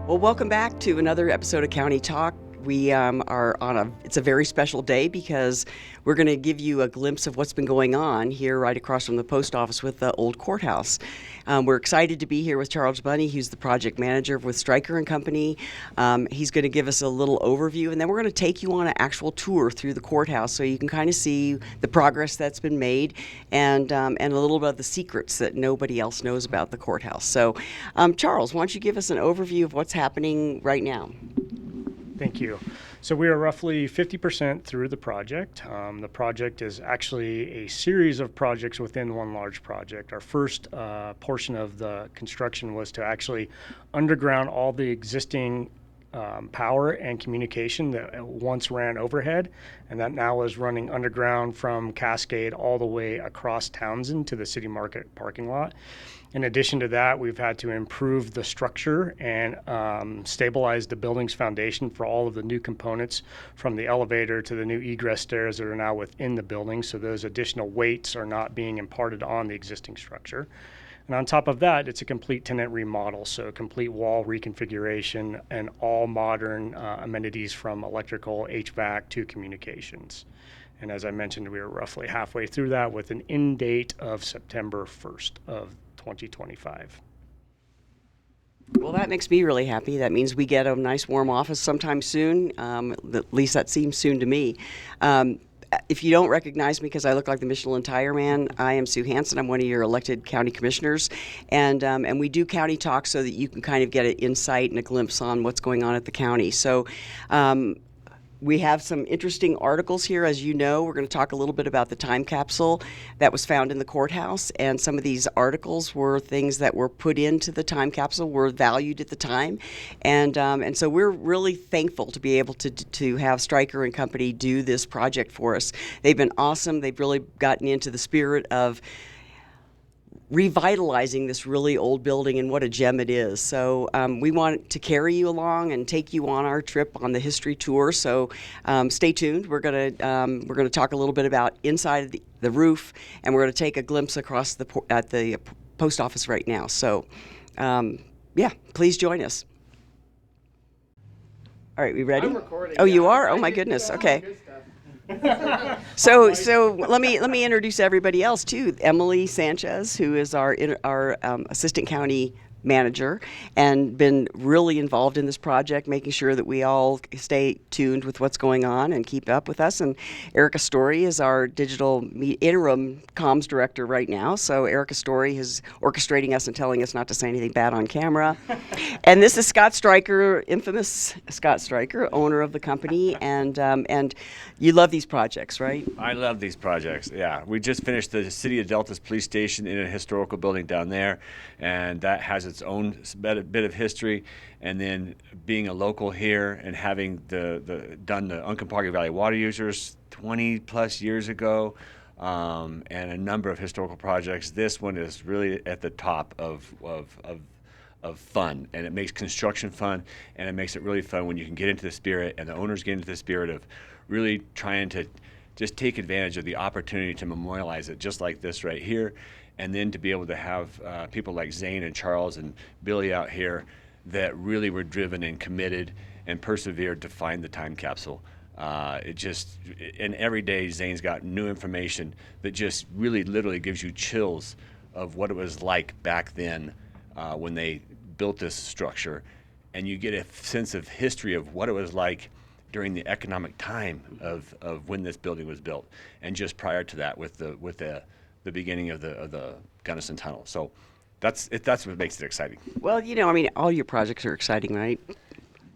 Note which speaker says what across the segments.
Speaker 1: Well, welcome back to another episode of County Talk. We it's a very special day because we're going to give you a glimpse of what's been going on here right across from the post office with the old courthouse. We're excited to be here with Charles Bunny, who's the project manager with Stryker and Company. He's going to give us a little overview, and then we're going to take you on an actual tour through the courthouse so you can kind of see the progress that's been made and a little bit of the secrets that nobody else knows about the courthouse. So, Charles, why don't you give us an overview of what's happening right now?
Speaker 2: Thank you. So we are roughly 50% through the project. The project is actually a series of projects within one large project. Our first portion of the construction was to actually underground all the existing power and communication that once ran overhead, and that now is running underground from Cascade all the way across Townsend to the city market parking lot. In addition to that, we've had to improve the structure and stabilize the building's foundation for all of the new components, from the elevator to the new egress stairs that are now within the building, so those additional weights are not being imparted on the existing structure. And on top of that, it's a complete tenant remodel, so complete wall reconfiguration and all modern amenities from electrical, HVAC to communications. And as I mentioned, we are roughly halfway through that with an end date of September 1st of 2025.
Speaker 1: Well, that makes me really happy. That means we get a nice warm office sometime soon. At least that seems soon to me. If you don't recognize me because I look like the Michelin Tire Man, I am Sue Hansen. I'm one of your elected county commissioners, and we do county talk so that you can kind of get an insight and a glimpse on what's going on at the county. So. We have some interesting articles here. As you know, we're going to talk a little bit about the time capsule that was found in the courthouse, and some of these articles were things that were put into the time capsule, were valued at the time, and so we're really thankful to be able to have Stryker and Company do this project for us. They've been awesome. They've really gotten into the spirit of revitalizing this really old building, and what a gem it is. So we want to carry you along and take you on our trip on the history tour. So stay tuned. We're gonna talk a little bit about inside of the roof, and we're gonna take a glimpse across at the post office right now. So yeah, please join us. All right, we ready?
Speaker 3: I'm recording.
Speaker 1: Oh, you
Speaker 3: yeah.
Speaker 1: are?
Speaker 3: I
Speaker 1: Oh my
Speaker 3: did
Speaker 1: goodness.
Speaker 3: all the
Speaker 1: Okay.
Speaker 3: good stuff.
Speaker 1: So let me introduce everybody else too. Emily Sanchez, who is our assistant county manager and been really involved in this project, making sure that we all stay tuned with what's going on and keep up with us. And Erica Story is our digital interim comms director right now. So Erica Story is orchestrating us and telling us not to say anything bad on camera. And this is Scott Stryker, infamous Scott Stryker, owner of the company. And you love these projects, right?
Speaker 4: I love these projects. Yeah, we just finished the City of Delta's police station in a historical building down there, and that has its own bit of history. And then being a local here and having done the Uncompahgre Valley water users 20 plus years ago, and a number of historical projects, this one is really at the top of fun, and it makes construction fun, and it makes it really fun when you can get into the spirit, and the owners get into the spirit of really trying to just take advantage of the opportunity to memorialize it, just like this right here, and then to be able to have people like Zane and Charles and Billy out here that really were driven and committed and persevered to find the time capsule. And every day Zane's got new information that just really literally gives you chills of what it was like back then when they built this structure, and you get a sense of history of what it was like during the economic time of when this building was built, and just prior to that with the beginning of the Gunnison Tunnel. So that's what makes it exciting.
Speaker 1: Well, I mean, all your projects are exciting, right?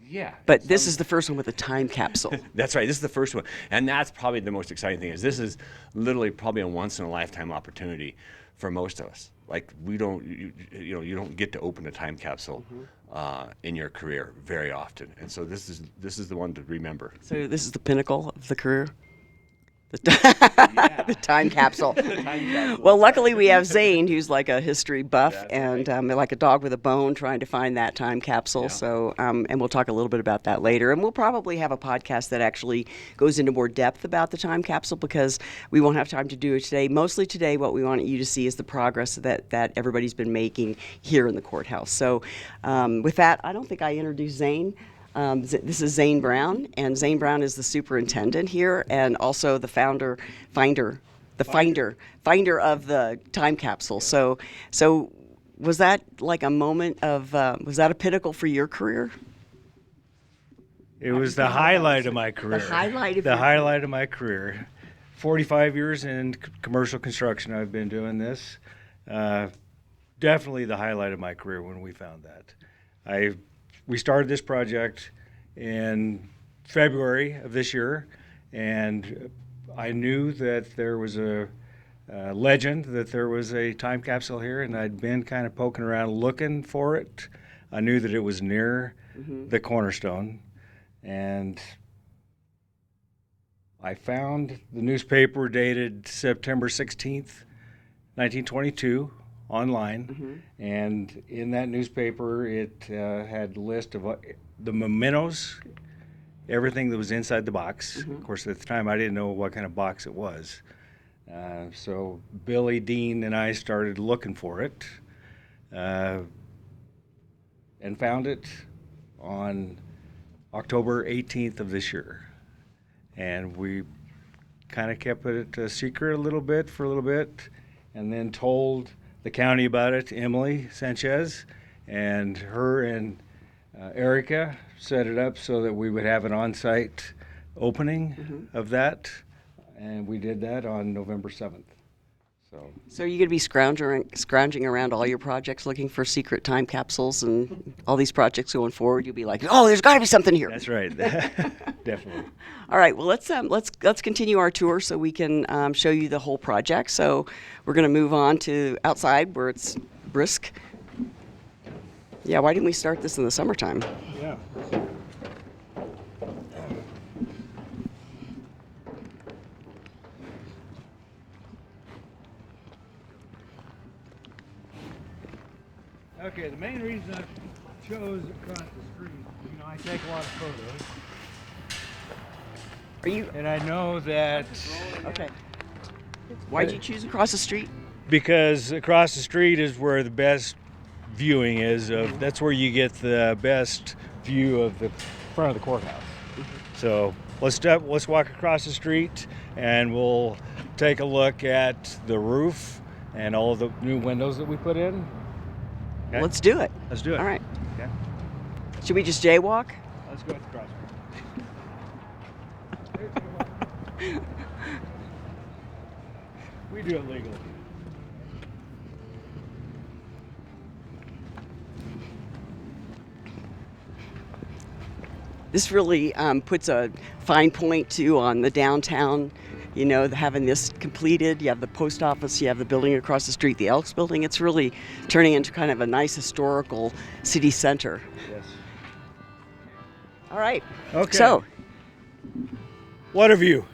Speaker 4: Yeah.
Speaker 1: But this is the first one with a time capsule.
Speaker 4: That's right. This is the first one, and that's probably the most exciting thing. Is this is literally probably a once in a lifetime opportunity for most of us. Like you don't get to open a time capsule in your career very often, and so this is the one to remember.
Speaker 1: So this is the pinnacle of the career? The time capsule. Well, luckily we have Zane, who's like a history buff and like a dog with a bone, trying to find that time capsule.
Speaker 4: Yeah.
Speaker 1: So, and we'll talk a little bit about that later. And we'll probably have a podcast that actually goes into more depth about the time capsule because we won't have time to do it today. Mostly today, what we want you to see is the progress that everybody's been making here in the courthouse. So, with that, I don't think I introduced Zane. This is Zane Brown, and Zane Brown is the superintendent here and also the finder of the time capsule. So was that like a moment of, was that a pinnacle for your career?
Speaker 3: It was the highlight of my career.
Speaker 1: The highlight of
Speaker 3: the
Speaker 1: your
Speaker 3: highlight of my career. 45 years in commercial construction, I've been doing this. Definitely the highlight of my career when we found that. We started this project in February of this year, and I knew that there was a legend that there was a time capsule here, and I'd been kind of poking around looking for it. I knew that it was near the cornerstone, and I found the newspaper dated September 16th, 1922. Online, and in that newspaper it had a list of the mementos, everything that was inside the box. Of course, at the time I didn't know what kind of box it was. So Billy, Dean, and I started looking for it and found it on October 18th of this year. And we kind of kept it a secret for a little bit, and then told the county about it, Emily Sanchez, and her and Erica set it up so that we would have an on-site opening of that, and we did that on November 7th.
Speaker 1: So you're going to be scrounging around all your projects looking for secret time capsules and all these projects going forward. You'll be like, oh, there's got to be something here.
Speaker 3: That's right, definitely.
Speaker 1: All right, well let's continue our tour so we can show you the whole project. So we're going to move on to outside where it's brisk. Yeah, why didn't we start this in the summertime?
Speaker 3: Yeah. Okay, the main reason I chose across the street, I take a lot of photos.
Speaker 1: Are you
Speaker 3: And I know that
Speaker 1: okay? Why'd you choose across the street?
Speaker 3: because across the street is where the best viewing is. That's where you get the best view of the front of the courthouse. So let's walk across the street, and we'll take a look at the roof and all the new windows that we put in. Okay?
Speaker 1: Let's do it.
Speaker 3: Let's do it.
Speaker 1: All right.
Speaker 3: Okay.
Speaker 1: Should we just jaywalk?
Speaker 3: Let's go across. We do it legally.
Speaker 1: This really puts a fine point too on the downtown, having this completed. You have the post office, you have the building across the street, the Elks building. It's really turning into kind of a nice historical city center.
Speaker 3: Yes.
Speaker 1: All right.
Speaker 3: Okay.
Speaker 1: So
Speaker 3: What a view.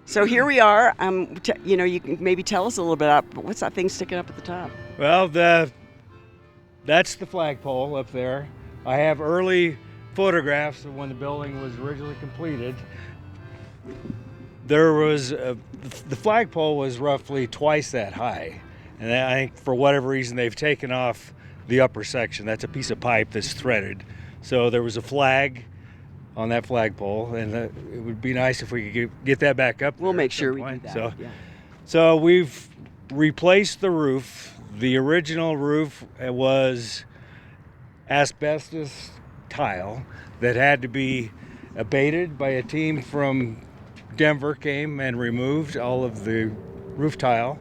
Speaker 1: here we are. You can maybe tell us a little bit about what's that thing sticking up at the top?
Speaker 3: Well, that's the flagpole up there. I have early photographs of when the building was originally completed. There was the flagpole was roughly twice that high, and I think for whatever reason they've taken off the upper section. That's a piece of pipe that's threaded. So there was a flag on that flagpole, and it would be nice if we could get that back up.
Speaker 1: We'll
Speaker 3: there
Speaker 1: make
Speaker 3: at
Speaker 1: sure
Speaker 3: some
Speaker 1: we do
Speaker 3: point.
Speaker 1: that. Yeah.
Speaker 3: So we've replaced the roof. The original roof was asbestos tile that had to be abated by a team from Denver. Came and removed all of the roof tile,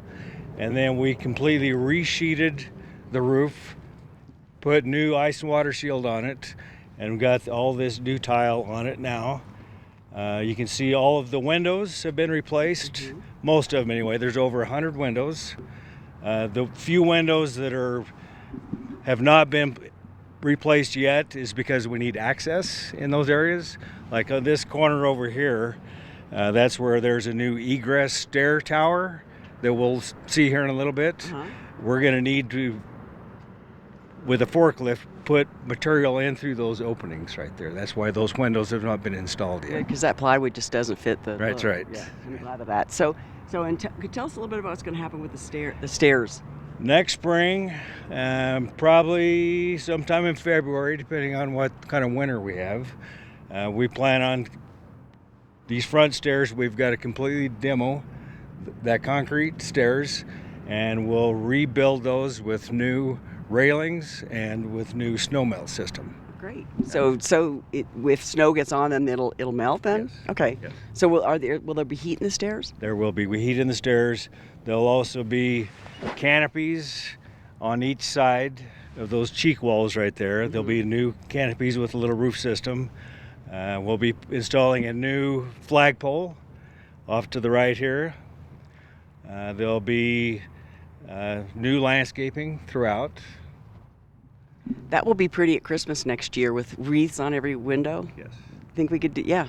Speaker 3: and then we completely resheeted the roof, put new ice and water shield on it, and we got all this new tile on it now. You can see all of the windows have been replaced, most of them anyway. There's over 100 windows. The few windows that have not been replaced yet is because we need access in those areas. Like on this corner over here, That's where there's a new egress stair tower that we'll see here in a little bit. We're going to need to, with a forklift, put material in through those openings right there. That's why those windows have not been installed yet.
Speaker 1: Because that plywood just doesn't fit the
Speaker 3: That's
Speaker 1: look.
Speaker 3: right.
Speaker 1: Yeah, I'm glad of that. So could tell us a little bit about what's going to happen with the stairs.
Speaker 3: Next spring, probably sometime in February, depending on what kind of winter we have, we plan on these front stairs. We've got to completely demo that concrete stairs, and we'll rebuild those with new railings and with new snow melt system.
Speaker 1: Great. So if snow gets on them, it'll melt then?
Speaker 3: Yes.
Speaker 1: Okay.
Speaker 3: Yes.
Speaker 1: So will there be heat in the stairs?
Speaker 3: There will be heat in the stairs. There'll also be canopies on each side of those cheek walls right there. There'll be new canopies with a little roof system. We'll be installing a new flagpole off to the right here. There'll be new landscaping throughout.
Speaker 1: That will be pretty at Christmas next year with wreaths on every window.
Speaker 3: Yes.
Speaker 1: Think we could do? Yeah.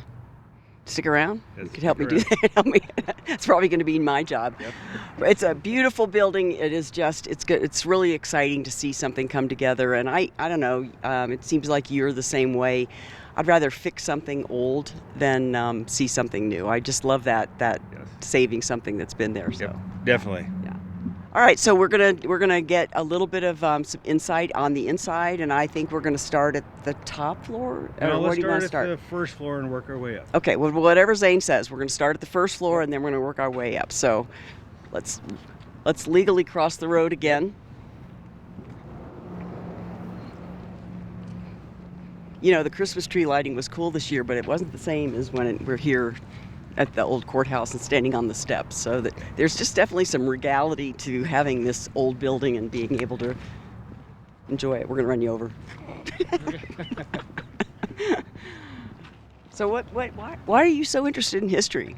Speaker 1: Stick around.
Speaker 3: Yes,
Speaker 1: You could help me
Speaker 3: stick
Speaker 1: do that. Help me. That's probably going to be my job.
Speaker 3: Yep.
Speaker 1: It's a beautiful building. It is just. It's good. It's really exciting to see something come together. And I don't know. It seems like you're the same way. I'd rather fix something old than see something new. I just love that
Speaker 3: Yes.
Speaker 1: saving something that's been there. So.
Speaker 3: Yep, definitely.
Speaker 1: Yeah. All right, so we're gonna get a little bit of some insight on the inside, and I think we're gonna start at the top floor.
Speaker 3: Now,
Speaker 1: Where
Speaker 3: let's
Speaker 1: do you want to
Speaker 3: start
Speaker 1: start?
Speaker 3: at the first floor and work our way up.
Speaker 1: Okay, well, whatever Zane says, we're gonna start at the first floor, and then we're gonna work our way up. So, let's legally cross the road again. You know, the Christmas tree lighting was cool this year, but it wasn't the same as when we're here at the old courthouse and standing on the steps. So that there's just definitely some regality to having this old building and being able to enjoy it. We're gonna run you over. So why are you so interested in history?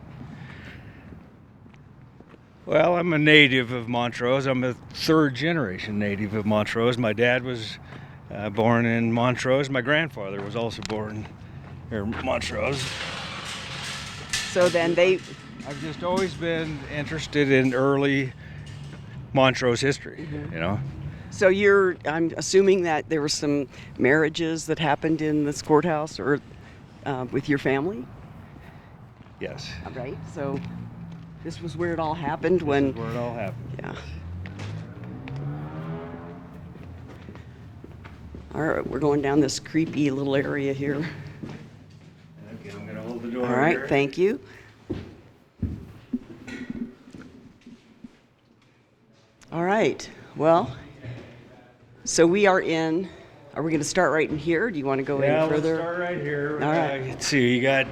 Speaker 3: Well, I'm a native of Montrose. I'm a third generation native of Montrose. My dad was born in Montrose. My grandfather was also born here in Montrose.
Speaker 1: So then
Speaker 3: I've just always been interested in early Montrose history, you know.
Speaker 1: So I'm assuming that there were some marriages that happened in this courthouse or with your family,
Speaker 3: Yes.
Speaker 1: right? So this was where it all happened
Speaker 3: This
Speaker 1: when.
Speaker 3: is where it all happened.
Speaker 1: Yeah. All right, we're going down this creepy little area here.
Speaker 3: Okay, I'm gonna hold the door
Speaker 1: All right,
Speaker 3: here.
Speaker 1: thank you. All right, well, so we are in. Are we going to start right in here? Do you want to go
Speaker 3: Yeah,
Speaker 1: any further?
Speaker 3: let's start right here.
Speaker 1: All right.
Speaker 3: Let's see, you got,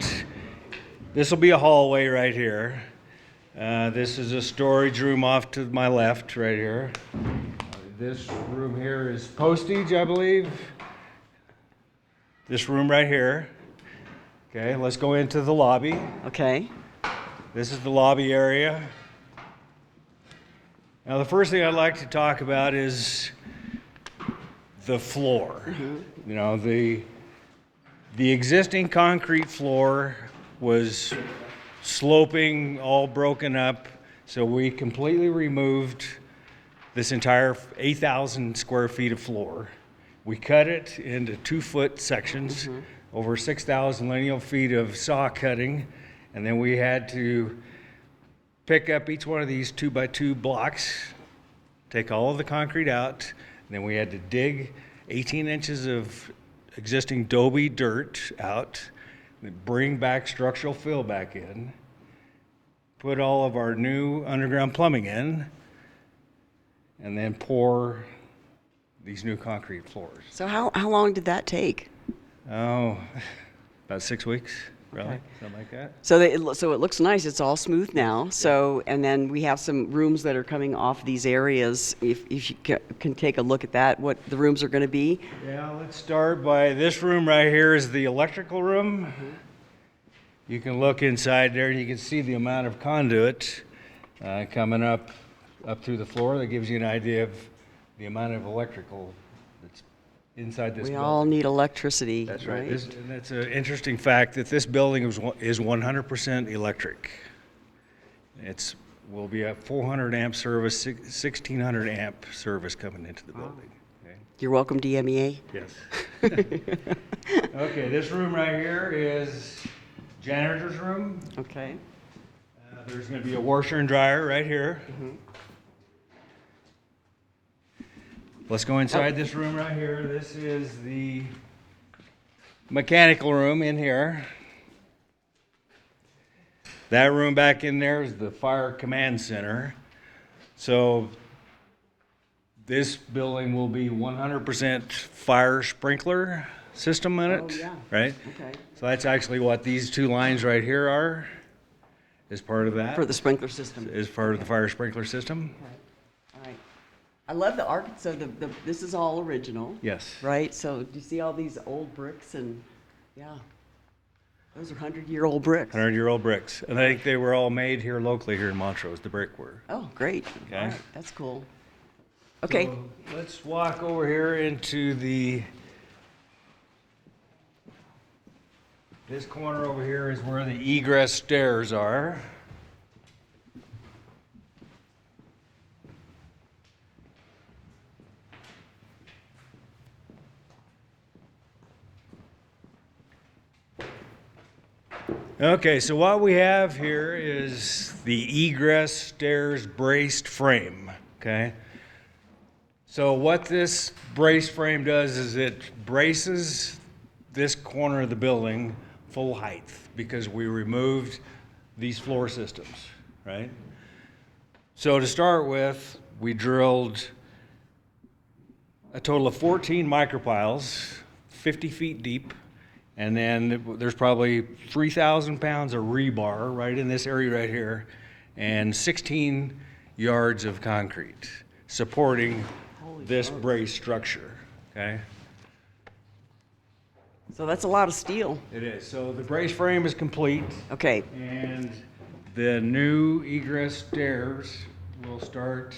Speaker 3: this will be a hallway right here. This is a storage room off to my left right here. This room here is postage, I believe. This room right here. Okay, let's go into the lobby.
Speaker 1: Okay.
Speaker 3: This is the lobby area. Now, the first thing I'd like to talk about is the floor. You know, the existing concrete floor was sloping, all broken up, so we completely removed this entire 8,000 square feet of floor. We cut it into 2-foot sections, over 6,000 lineal feet of saw cutting, and then we had to pick up each one of these 2x2 blocks, take all of the concrete out, and then we had to dig 18 inches of existing adobe dirt out, bring back structural fill back in, put all of our new underground plumbing in, and then pour these new concrete floors.
Speaker 1: So how long did that take?
Speaker 3: Oh, about 6 weeks, really,
Speaker 1: Okay.
Speaker 3: something like that.
Speaker 1: So it looks nice. It's all smooth now. So and then we have some rooms that are coming off these areas. If you can take a look at that, what the rooms are going to be.
Speaker 3: Yeah, let's start by this room right here is the electrical room. You can look inside there and you can see the amount of conduit coming up through the floor. That gives you an idea of the amount of electrical that's inside this
Speaker 1: We
Speaker 3: building.
Speaker 1: all need electricity.
Speaker 3: That's right. And that's an interesting fact that this building is 100% electric. Will be a 400 amp service, 1600 amp service coming into the building. Okay.
Speaker 1: You're welcome, DMEA.
Speaker 3: Yes. Okay, this room right here is janitor's room.
Speaker 1: Okay.
Speaker 3: There's going to be a washer and dryer right here. Let's go inside this room right here. This is the mechanical room in here. That room back in there is the fire command center. So this building will be 100% fire sprinkler system in it,
Speaker 1: Oh, yeah.
Speaker 3: right?
Speaker 1: Okay.
Speaker 3: So that's actually what these two lines right here are, is part of that.
Speaker 1: For the sprinkler system.
Speaker 3: Is part of the fire sprinkler system.
Speaker 1: Okay. All right. I love the art. So this is all original.
Speaker 3: Yes.
Speaker 1: Right? So do you see all these old bricks and, yeah. Those are 100-year-old bricks.
Speaker 3: 100-year-old bricks. And I think they were all made here locally here in Montrose, the brick were.
Speaker 1: Oh, great.
Speaker 3: Okay.
Speaker 1: All right. That's cool. Okay.
Speaker 3: So let's walk over here into this corner over here is where the egress stairs are. Okay, so what we have here is the egress stairs braced frame, okay? So what this brace frame does is it braces this corner of the building full height because we removed these floor systems, right? So to start with, we drilled a total of 14 micropiles, 50 feet deep, and then there's probably 3,000 pounds of rebar right in this area right here, and 16 yards of concrete supporting this brace structure, okay?
Speaker 1: So that's a lot of steel.
Speaker 3: It is. So the brace frame is complete,
Speaker 1: Okay.
Speaker 3: and the new egress stairs will start,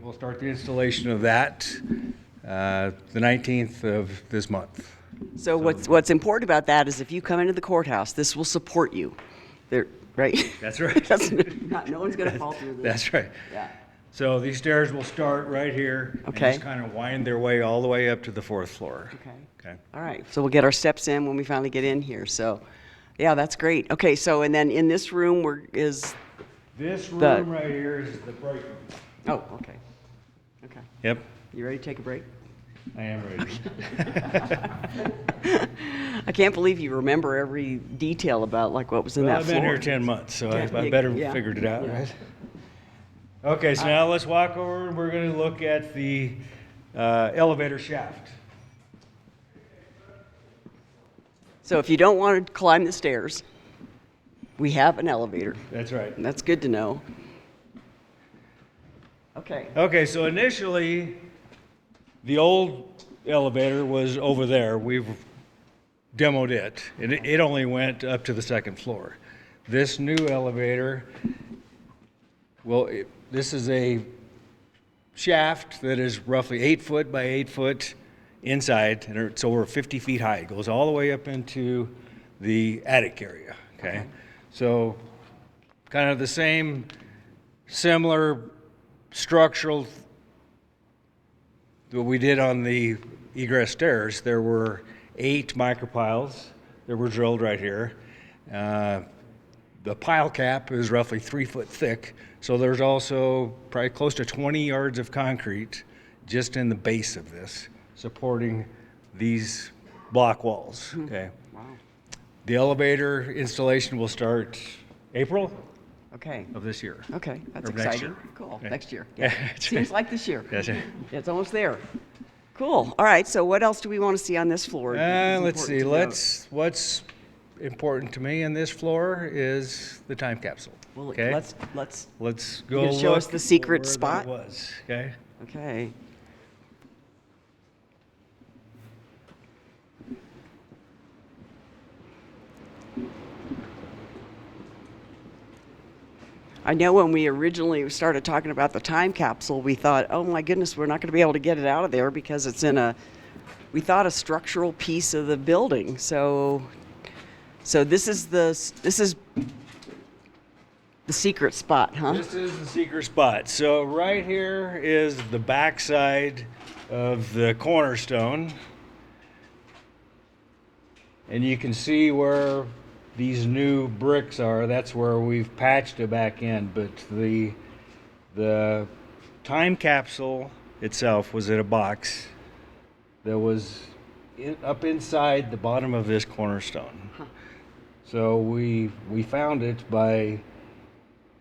Speaker 3: we'll start the installation of that the 19th of this month.
Speaker 1: So what's important about that is if you come into the courthouse, this will support you. There, right?
Speaker 3: That's right.
Speaker 1: No one's going to fall through this.
Speaker 3: That's right.
Speaker 1: Yeah.
Speaker 3: So these stairs will start right here
Speaker 1: Okay.
Speaker 3: and just kind of wind their way all the way up to the fourth floor.
Speaker 1: Okay.
Speaker 3: Okay.
Speaker 1: All right. So we'll get our steps in when we finally get in here. So, yeah, that's great. Okay. So and then in this room is.
Speaker 3: This room
Speaker 1: The-
Speaker 3: right here is the break room.
Speaker 1: Oh, okay. Okay.
Speaker 3: Yep,
Speaker 1: You ready to take a break?
Speaker 3: I am ready.
Speaker 1: I can't believe you remember every detail about like what was in
Speaker 3: Well,
Speaker 1: that
Speaker 3: I've been
Speaker 1: floor.
Speaker 3: here 10 months, so I
Speaker 1: Yeah,
Speaker 3: better
Speaker 1: yeah,
Speaker 3: figured it out,
Speaker 1: yeah.
Speaker 3: right? Okay, so now let's walk over and we're going to look at the elevator shaft.
Speaker 1: So if you don't want to climb the stairs, we have an elevator.
Speaker 3: That's right.
Speaker 1: And that's good to know. Okay.
Speaker 3: Okay, so initially, the old elevator was over there. We've demoed it. It only went up to the second floor. This new elevator, well, this is a shaft that is roughly 8 foot by 8 foot inside, and it's over 50 feet high. It goes all the way up into the attic area, okay? So kind of the same, similar structural that we did on the egress stairs. There were 8 micropiles that were drilled right here. The pile cap is roughly 3 foot thick, so there's also probably close to 20 yards of concrete just in the base of this, supporting these block walls, okay?
Speaker 1: Wow.
Speaker 3: The elevator installation will start April
Speaker 1: Okay.
Speaker 3: of this year.
Speaker 1: Okay. That's
Speaker 3: Or next
Speaker 1: exciting.
Speaker 3: year.
Speaker 1: Cool.
Speaker 3: Yeah.
Speaker 1: Next year.
Speaker 3: Yeah,
Speaker 1: Yeah.
Speaker 3: that's
Speaker 1: Seems
Speaker 3: right.
Speaker 1: like this year.
Speaker 3: That's it.
Speaker 1: It's almost there. Cool. All right. So what else do we want to see on this floor? It's
Speaker 3: Let's see.
Speaker 1: important to note.
Speaker 3: What's important to me on this floor is the time capsule.
Speaker 1: Well,
Speaker 3: Okay.
Speaker 1: let's.
Speaker 3: Let's
Speaker 1: You
Speaker 3: go
Speaker 1: gonna show us
Speaker 3: look
Speaker 1: the secret
Speaker 3: where that
Speaker 1: spot?
Speaker 3: was. Okay.
Speaker 1: Okay. I know when we originally started talking about the time capsule, we thought, oh my goodness, we're not going to be able to get it out of there because it's in a we thought a structural piece of the building. So this is the secret spot, huh?
Speaker 3: This is the secret spot. So right here is the backside of the cornerstone. And you can see where these new bricks are. That's where we've patched it back in. But the time capsule itself was in a box that was up inside the bottom of this cornerstone.
Speaker 1: Huh.
Speaker 3: So we found it by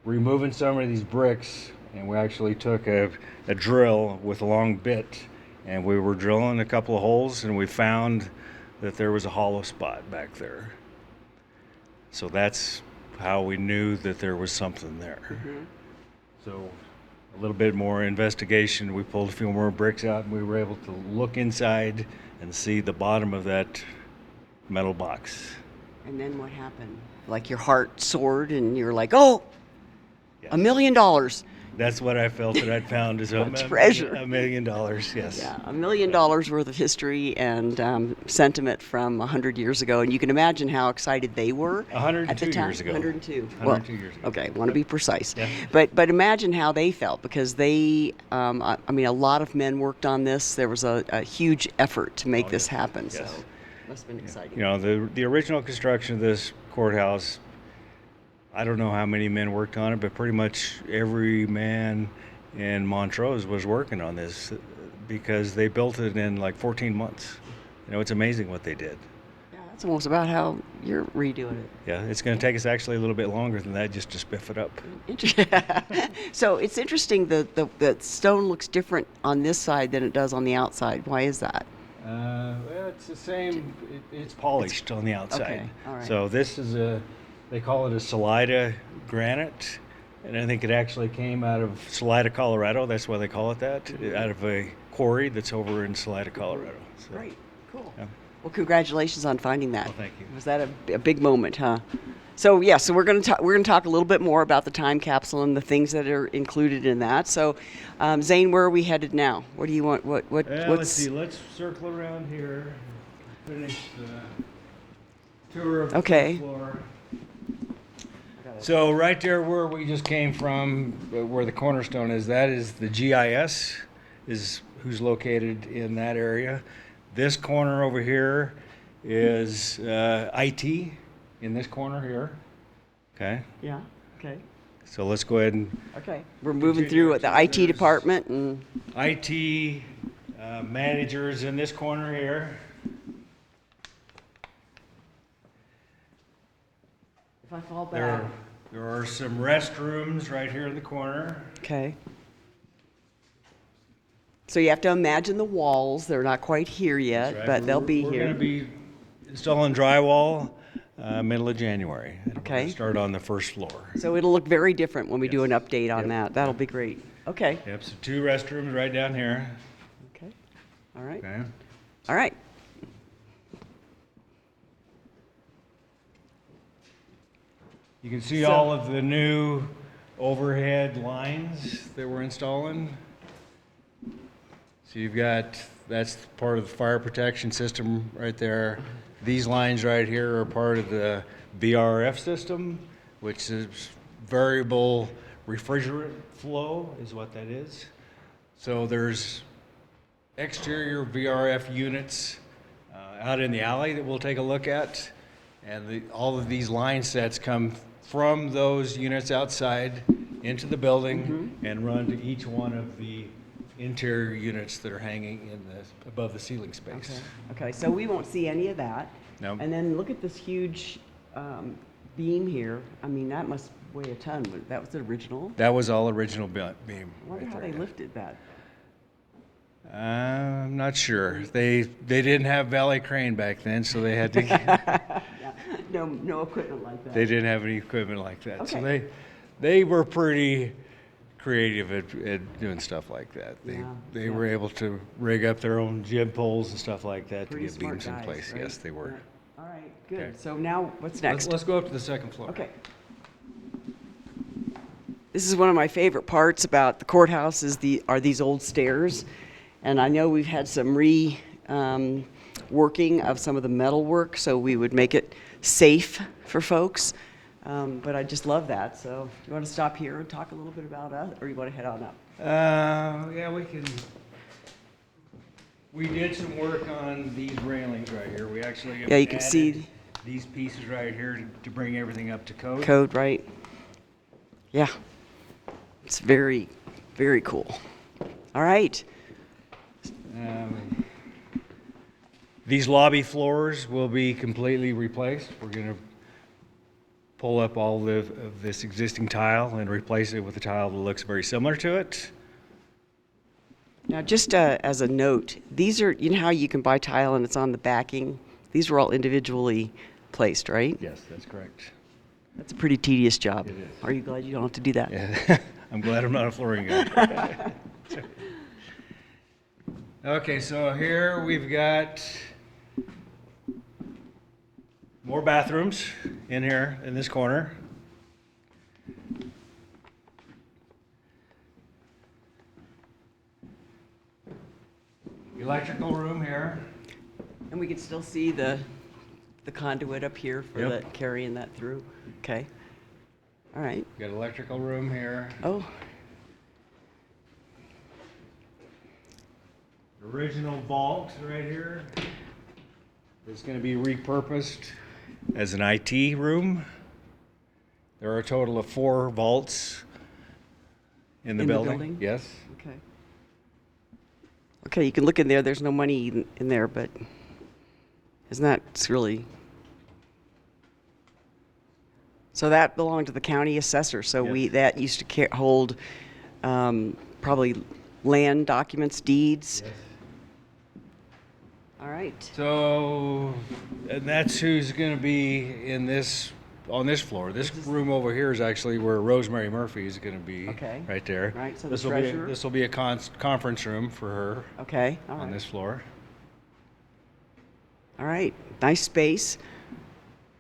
Speaker 3: removing some of these bricks, and we actually took a drill with a long bit, and we were drilling a couple of holes, and we found that there was a hollow spot back there. So that's how we knew that there was something there.
Speaker 1: Mm-hmm.
Speaker 3: So a little bit more investigation, we pulled a few more bricks out, and we were able to look inside and see the bottom of that metal box.
Speaker 1: And then what happened? Like your heart soared and you're like, oh,
Speaker 3: Yes.
Speaker 1: $1 million.
Speaker 3: That's what I felt that I'd found is a
Speaker 1: treasure.
Speaker 3: $1 million, yes.
Speaker 1: Yeah, $1 million worth of history and sentiment from 100 years ago. And you can imagine how excited they were
Speaker 3: 102
Speaker 1: at the time.
Speaker 3: years ago.
Speaker 1: 102.
Speaker 3: 102 years ago.
Speaker 1: Okay, want to be precise.
Speaker 3: Yeah.
Speaker 1: But imagine how they felt, because they, I mean, a lot of men worked on this. There was a huge effort to make this happen.
Speaker 3: Yes.
Speaker 1: So must have been exciting.
Speaker 3: You know, the original construction of this courthouse, I don't know how many men worked on it, but pretty much every man in Montrose was working on this because they built it in like 14 months. You know, it's amazing what they did.
Speaker 1: Yeah, that's almost about how you're redoing it.
Speaker 3: Yeah, it's going to take us actually a little bit longer than that just to spiff it up.
Speaker 1: So it's interesting that the stone looks different on this side than it does on the outside. Why is that?
Speaker 3: Well, it's the same. It's polished on the outside.
Speaker 1: Okay, all right.
Speaker 3: So this is they call it a Salida granite, and I think it actually came out of Salida, Colorado. That's why they call it that, out of a quarry that's over in Salida, Colorado. So,
Speaker 1: Great, cool.
Speaker 3: yeah.
Speaker 1: Well, congratulations on finding that.
Speaker 3: Well, thank you.
Speaker 1: Was that a big moment, huh? So yeah, so we're gonna talk a little bit more about the time capsule and the things that are included in that. So, Zane, where are we headed now? What do you want? What
Speaker 3: Let's
Speaker 1: what's
Speaker 3: see. Let's circle around here. Finish the tour of the
Speaker 1: Okay.
Speaker 3: first floor. So right there where we just came from, where the cornerstone is, that is the GIS, is who's located in that area. This corner over here is IT in this corner here. Okay,
Speaker 1: Yeah. Okay.
Speaker 3: so let's go ahead and
Speaker 1: Okay. We're moving through the IT department and
Speaker 3: IT managers in this corner here.
Speaker 1: if I fall back.
Speaker 3: There are some restrooms right here in the corner.
Speaker 1: Okay. So you have to imagine the walls. They're not quite here yet,
Speaker 3: That's right.
Speaker 1: but they'll be
Speaker 3: We're
Speaker 1: here.
Speaker 3: going to be installing drywall middle of January. And we're
Speaker 1: Okay.
Speaker 3: gonna start on the first floor.
Speaker 1: So it'll look very different when we do an
Speaker 3: Yes.
Speaker 1: update on
Speaker 3: Yep.
Speaker 1: that. That'll be great. Okay.
Speaker 3: Yep, so 2 restrooms right down here.
Speaker 1: Okay. All right.
Speaker 3: Okay.
Speaker 1: All right.
Speaker 3: You can see
Speaker 1: So-
Speaker 3: all of the new overhead lines that we're installing. So you've got, that's part of the fire protection system right there. These lines right here are part of the VRF system, which is variable refrigerant flow is what that is. So there's exterior VRF units out in the alley that we'll take a look at. And all of these line sets come from those units outside into the building and run to each one of the interior units that are hanging in the above the ceiling space.
Speaker 1: Okay. So we won't see any of that.
Speaker 3: No.
Speaker 1: And then look at this huge beam here. I mean, that must weigh a ton. That was the original.
Speaker 3: That was all original beam.
Speaker 1: I wonder
Speaker 3: right
Speaker 1: how
Speaker 3: there.
Speaker 1: they lifted that.
Speaker 3: I'm not sure. They didn't have valet crane back then, so they had to.
Speaker 1: Yeah. No equipment like that.
Speaker 3: They didn't have any equipment like that, so
Speaker 1: Okay.
Speaker 3: they were pretty creative at doing stuff like that.
Speaker 1: Yeah,
Speaker 3: They
Speaker 1: yeah.
Speaker 3: were able to rig up their own jib poles and stuff like that
Speaker 1: Pretty
Speaker 3: to get
Speaker 1: smart
Speaker 3: beams in
Speaker 1: guys,
Speaker 3: place.
Speaker 1: right?
Speaker 3: Yes, they were.
Speaker 1: Yeah. All right. Good.
Speaker 3: Okay.
Speaker 1: So now what's
Speaker 3: Let's,
Speaker 1: next?
Speaker 3: let's go up to the second floor.
Speaker 1: Okay. This is one of my favorite parts about the courthouse are these old stairs. And I know we've had some working of some of the metal work, so we would make it safe for folks. But I just love that. So do you want to stop here and talk a little bit about us, or you want to head on up?
Speaker 3: Yeah, we can. We did some work on these railings right here. We actually
Speaker 1: Yeah, you can
Speaker 3: added
Speaker 1: see
Speaker 3: these pieces right here to bring everything up to code.
Speaker 1: code, right? Yeah. It's very, very cool. All right.
Speaker 3: These lobby floors will be completely replaced. We're going to pull up all of this existing tile and replace it with a tile that looks very similar to it.
Speaker 1: Now, just as a note, these are, you know how you can buy tile and it's on the backing? These were all individually placed, right?
Speaker 3: Yes, that's correct.
Speaker 1: That's a pretty tedious job.
Speaker 3: It is.
Speaker 1: Are you glad you don't have to do that?
Speaker 3: Yeah. I'm glad I'm not a flooring guy. Okay, so here we've got more bathrooms in here in this corner. Electrical room here.
Speaker 1: And we can still see the conduit up here for
Speaker 3: Yep.
Speaker 1: the carrying that through. Okay. All right.
Speaker 3: Got electrical room here.
Speaker 1: Oh,
Speaker 3: Original vault right here is going to be repurposed as an IT room. There are a total of 4 vaults in the building. Yes.
Speaker 1: okay. Okay, you can look in there. There's no money in there, but isn't that, it's really. So that belonged to the county assessor. So
Speaker 3: Yes.
Speaker 1: that used to hold probably land documents, deeds.
Speaker 3: Yes.
Speaker 1: All right.
Speaker 3: So, and that's who's going to be in this on this floor. This room over here is actually where Rosemary Murphy is going to be.
Speaker 1: Okay.
Speaker 3: Right there.
Speaker 1: Right, so the
Speaker 3: this will
Speaker 1: treasurer.
Speaker 3: this will be a conference room for her
Speaker 1: Okay. All
Speaker 3: on
Speaker 1: right.
Speaker 3: this floor.
Speaker 1: All right. Nice space.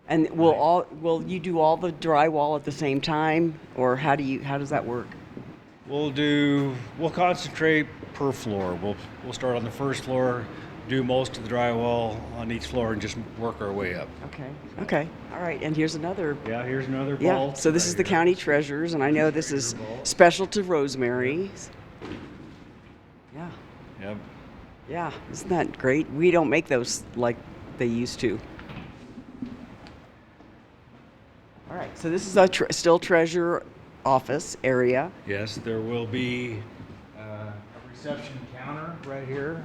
Speaker 1: And will you do all the drywall at the same time, or how does that work?
Speaker 3: We'll concentrate per floor. We'll start on the first floor, do most of the drywall on each floor, and just work our way up.
Speaker 1: Okay. Okay. All right. And here's another.
Speaker 3: Yeah, here's another
Speaker 1: Yeah.
Speaker 3: vault.
Speaker 1: So this
Speaker 3: right
Speaker 1: is the
Speaker 3: here.
Speaker 1: county treasurer's, and I know this is
Speaker 3: Treasurer vault.
Speaker 1: special to Rosemary. Yeah.
Speaker 3: Yep.
Speaker 1: Yeah. Isn't that great? We don't make those like they used to. All right. So this is a still treasurer office area.
Speaker 3: Yes, there will be a reception counter right here.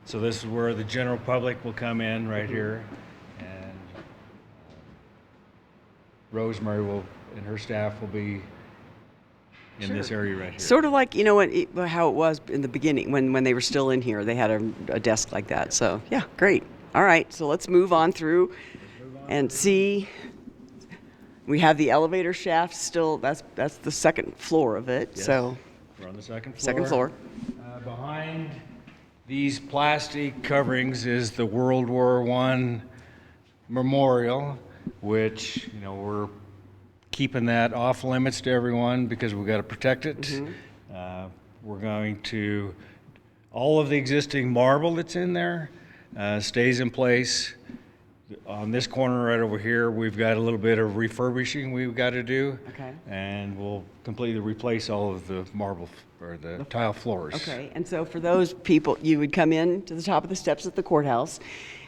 Speaker 3: So this is where the general public will come in right here, and Rosemary and her staff will be in this
Speaker 1: Sure.
Speaker 3: area right here.
Speaker 1: Sort of like, how it was in the beginning when they were still in here. They had a desk like that. So, yeah, great. All right, so let's move on through and see. We have the elevator shaft still. That's the second floor of it.
Speaker 3: Yes.
Speaker 1: So,
Speaker 3: We're on the second floor.
Speaker 1: second floor.
Speaker 3: Behind these plastic coverings is the World War I memorial, which, we're keeping that off limits to everyone because we've got to protect it.
Speaker 1: Mm-hmm.
Speaker 3: We're going to, all of the existing marble that's in there stays in place. On this corner right over here, we've got a little bit of refurbishing we've got to do.
Speaker 1: Okay.
Speaker 3: And we'll completely replace all of the marble or the tile floors.
Speaker 1: Okay, and so for those people, you would come in to the top of the steps at the courthouse,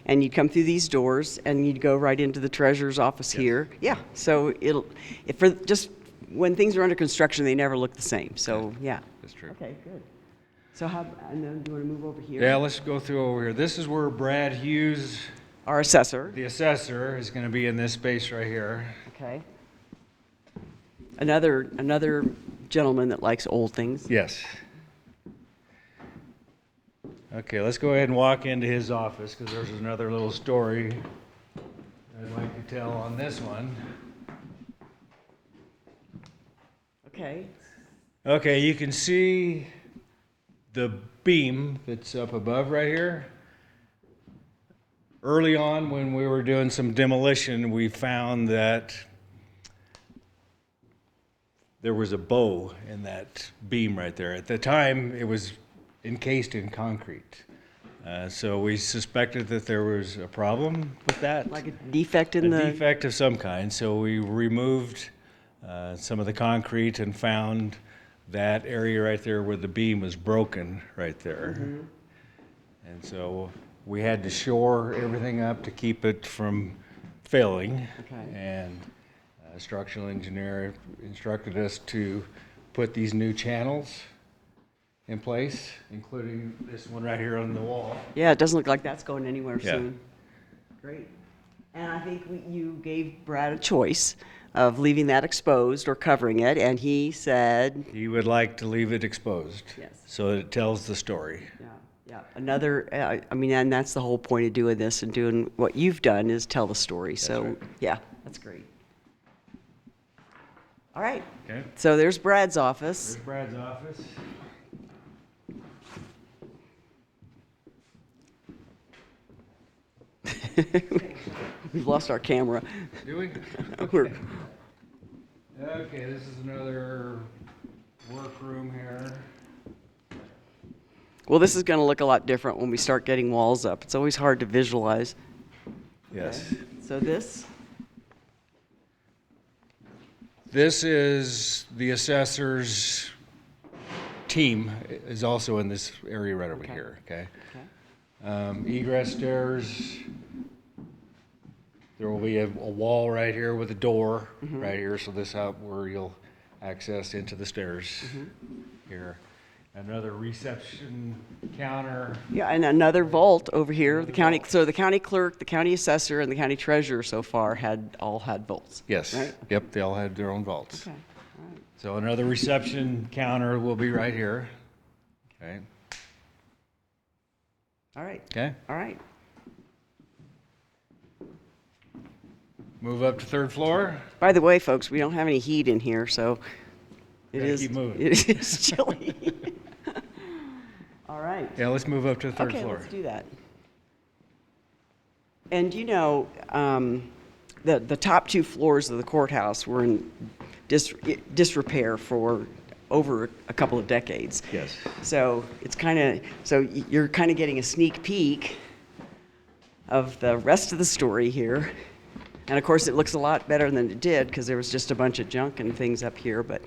Speaker 1: and you'd come through these doors, and you'd go right into the treasurer's office here. Yeah, so just when things are under construction, they never look the same. So yeah.
Speaker 3: That's true.
Speaker 1: Okay, good. So and then do you want to move over here?
Speaker 3: Yeah, let's go through over here. This is where Brad Hughes,
Speaker 1: Our assessor.
Speaker 3: the assessor, is going to be in this space right here.
Speaker 1: Okay. Another gentleman that likes old things.
Speaker 3: Yes. Okay, let's go ahead and walk into his office because there's another little story I'd like to tell on this one.
Speaker 1: Okay.
Speaker 3: Okay, you can see the beam that's up above right here. Early on, when we were doing some demolition, we found that there was a bow in that beam right there. At the time, it was encased in concrete. So we suspected that there was a problem with that.
Speaker 1: Like a defect in
Speaker 3: a
Speaker 1: the.
Speaker 3: defect of some kind. So we removed some of the concrete and found that area right there where the beam was broken right there. And so we had to shore everything up to keep it from failing.
Speaker 1: Okay.
Speaker 3: And a structural engineer instructed us to put these new channels in place, including this one right here on the wall.
Speaker 1: Yeah, it doesn't look like that's going anywhere
Speaker 3: Yeah.
Speaker 1: soon. Great. And I think you gave Brad a choice of leaving that exposed or covering it, and he said,
Speaker 3: He would like to leave it exposed.
Speaker 1: Yes.
Speaker 3: So that it tells the story.
Speaker 1: yeah, yeah. Another, I mean, and that's the whole point of doing this and doing what you've done is tell the story. So,
Speaker 3: right.
Speaker 1: yeah, that's great. All right.
Speaker 3: Okay.
Speaker 1: So there's Brad's office.
Speaker 3: There's Brad's office.
Speaker 1: We've lost our camera.
Speaker 3: Do we?
Speaker 1: We're,
Speaker 3: Okay, this is another workroom here.
Speaker 1: well, this is going to look a lot different when we start getting walls up. It's always hard to visualize.
Speaker 3: Yes.
Speaker 1: So this,
Speaker 3: This is the assessor's team is also in this area right over here, okay? Egress stairs. There will be a wall right here with a door right here, so this out where you'll access into the stairs here. Another reception counter.
Speaker 1: yeah, and another vault over here. The county, so the county clerk, the county assessor, and the county treasurer so far all had vaults.
Speaker 3: Yes.
Speaker 1: Right?
Speaker 3: Yep, they all had their own vaults.
Speaker 1: Okay. All right.
Speaker 3: So another reception counter will be right here. Okay.
Speaker 1: All right.
Speaker 3: Okay.
Speaker 1: All right.
Speaker 3: Move up to third floor.
Speaker 1: By the way, folks, we don't have any heat in here, so it
Speaker 3: Gotta
Speaker 1: is.
Speaker 3: keep moving.
Speaker 1: It is chilly. All right.
Speaker 3: Yeah, let's move up to the third
Speaker 1: Okay,
Speaker 3: floor.
Speaker 1: let's do that. And you know, the top two floors of the courthouse were in disrepair for over a couple of decades.
Speaker 3: Yes.
Speaker 1: So it's you're kind of getting a sneak peek of the rest of the story here. And of course, it looks a lot better than it did because there was just a bunch of junk and things up here. But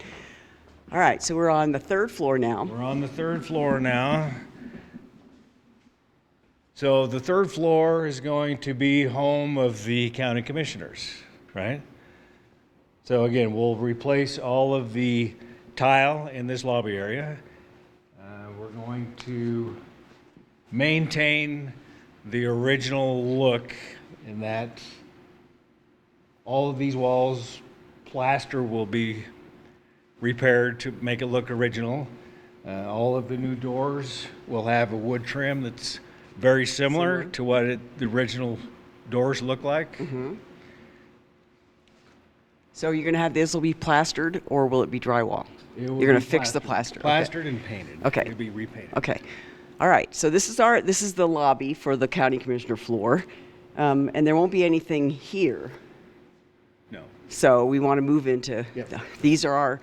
Speaker 1: all right, so we're on the third floor now.
Speaker 3: We're on the third floor now. So the third floor is going to be home of the county commissioners, right? So again, we'll replace all of the tile in this lobby area. We're going to maintain the original look in that all of these walls, plaster will be repaired to make it look original. All of the new doors will have a wood trim that's very similar to what the original doors look like.
Speaker 1: So you're going to have this will be plastered or will it be drywall?
Speaker 3: It will
Speaker 1: You're going
Speaker 3: be
Speaker 1: to fix the plaster. Okay.
Speaker 3: Plastered and painted.
Speaker 1: Okay.
Speaker 3: It'll be repainted.
Speaker 1: Okay. All right. So this is the lobby for the county commissioner floor. And there won't be anything here.
Speaker 3: No.
Speaker 1: So we want to move into,
Speaker 3: Yep.
Speaker 1: these are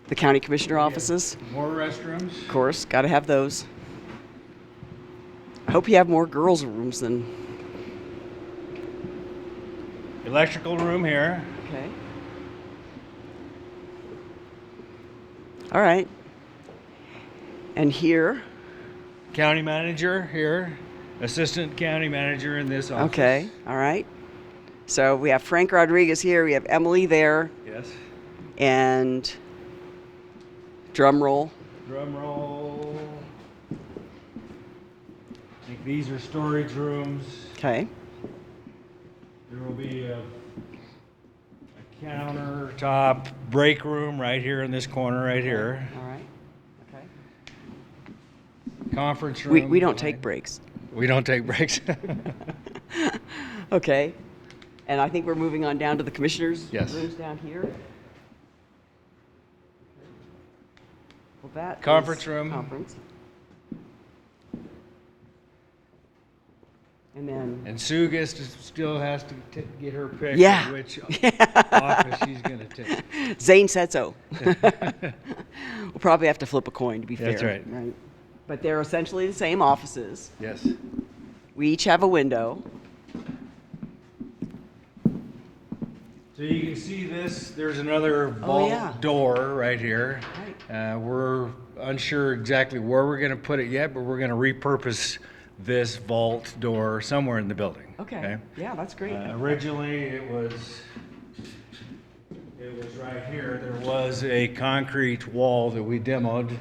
Speaker 1: the county commissioner offices.
Speaker 3: More restrooms.
Speaker 1: Of course, got to have those. I hope you have more girls' rooms than,
Speaker 3: Electrical room here.
Speaker 1: okay. All right. And here,
Speaker 3: County manager here. Assistant county manager in this office.
Speaker 1: okay, all right. So we have Frank Rodriguez here, we have Emily there,
Speaker 3: Yes.
Speaker 1: and drum roll.
Speaker 3: Drum roll. I think these are storage rooms.
Speaker 1: Okay.
Speaker 3: There will be a countertop break room right here in this corner right here.
Speaker 1: All right. Okay.
Speaker 3: Conference room.
Speaker 1: We don't take breaks.
Speaker 3: We don't take breaks.
Speaker 1: Okay. And I think we're moving on down to the commissioners'
Speaker 3: Yes.
Speaker 1: rooms down here. Well, that
Speaker 3: Conference
Speaker 1: is
Speaker 3: room.
Speaker 1: Conference. And then,
Speaker 3: And Sue still has to get her pick
Speaker 1: Yeah.
Speaker 3: of which office she's going to take.
Speaker 1: Zane said so. We'll probably have to flip a coin, to be fair.
Speaker 3: That's right.
Speaker 1: But they're essentially the same offices.
Speaker 3: Yes.
Speaker 1: We each have a window.
Speaker 3: So you can see this, there's another vault
Speaker 1: yeah.
Speaker 3: door right here.
Speaker 1: Right.
Speaker 3: We're unsure exactly where we're going to put it yet, but we're going to repurpose this vault door somewhere in the building.
Speaker 1: Okay. Yeah, that's great.
Speaker 3: Originally, it was right here. There was a concrete wall that we demoed.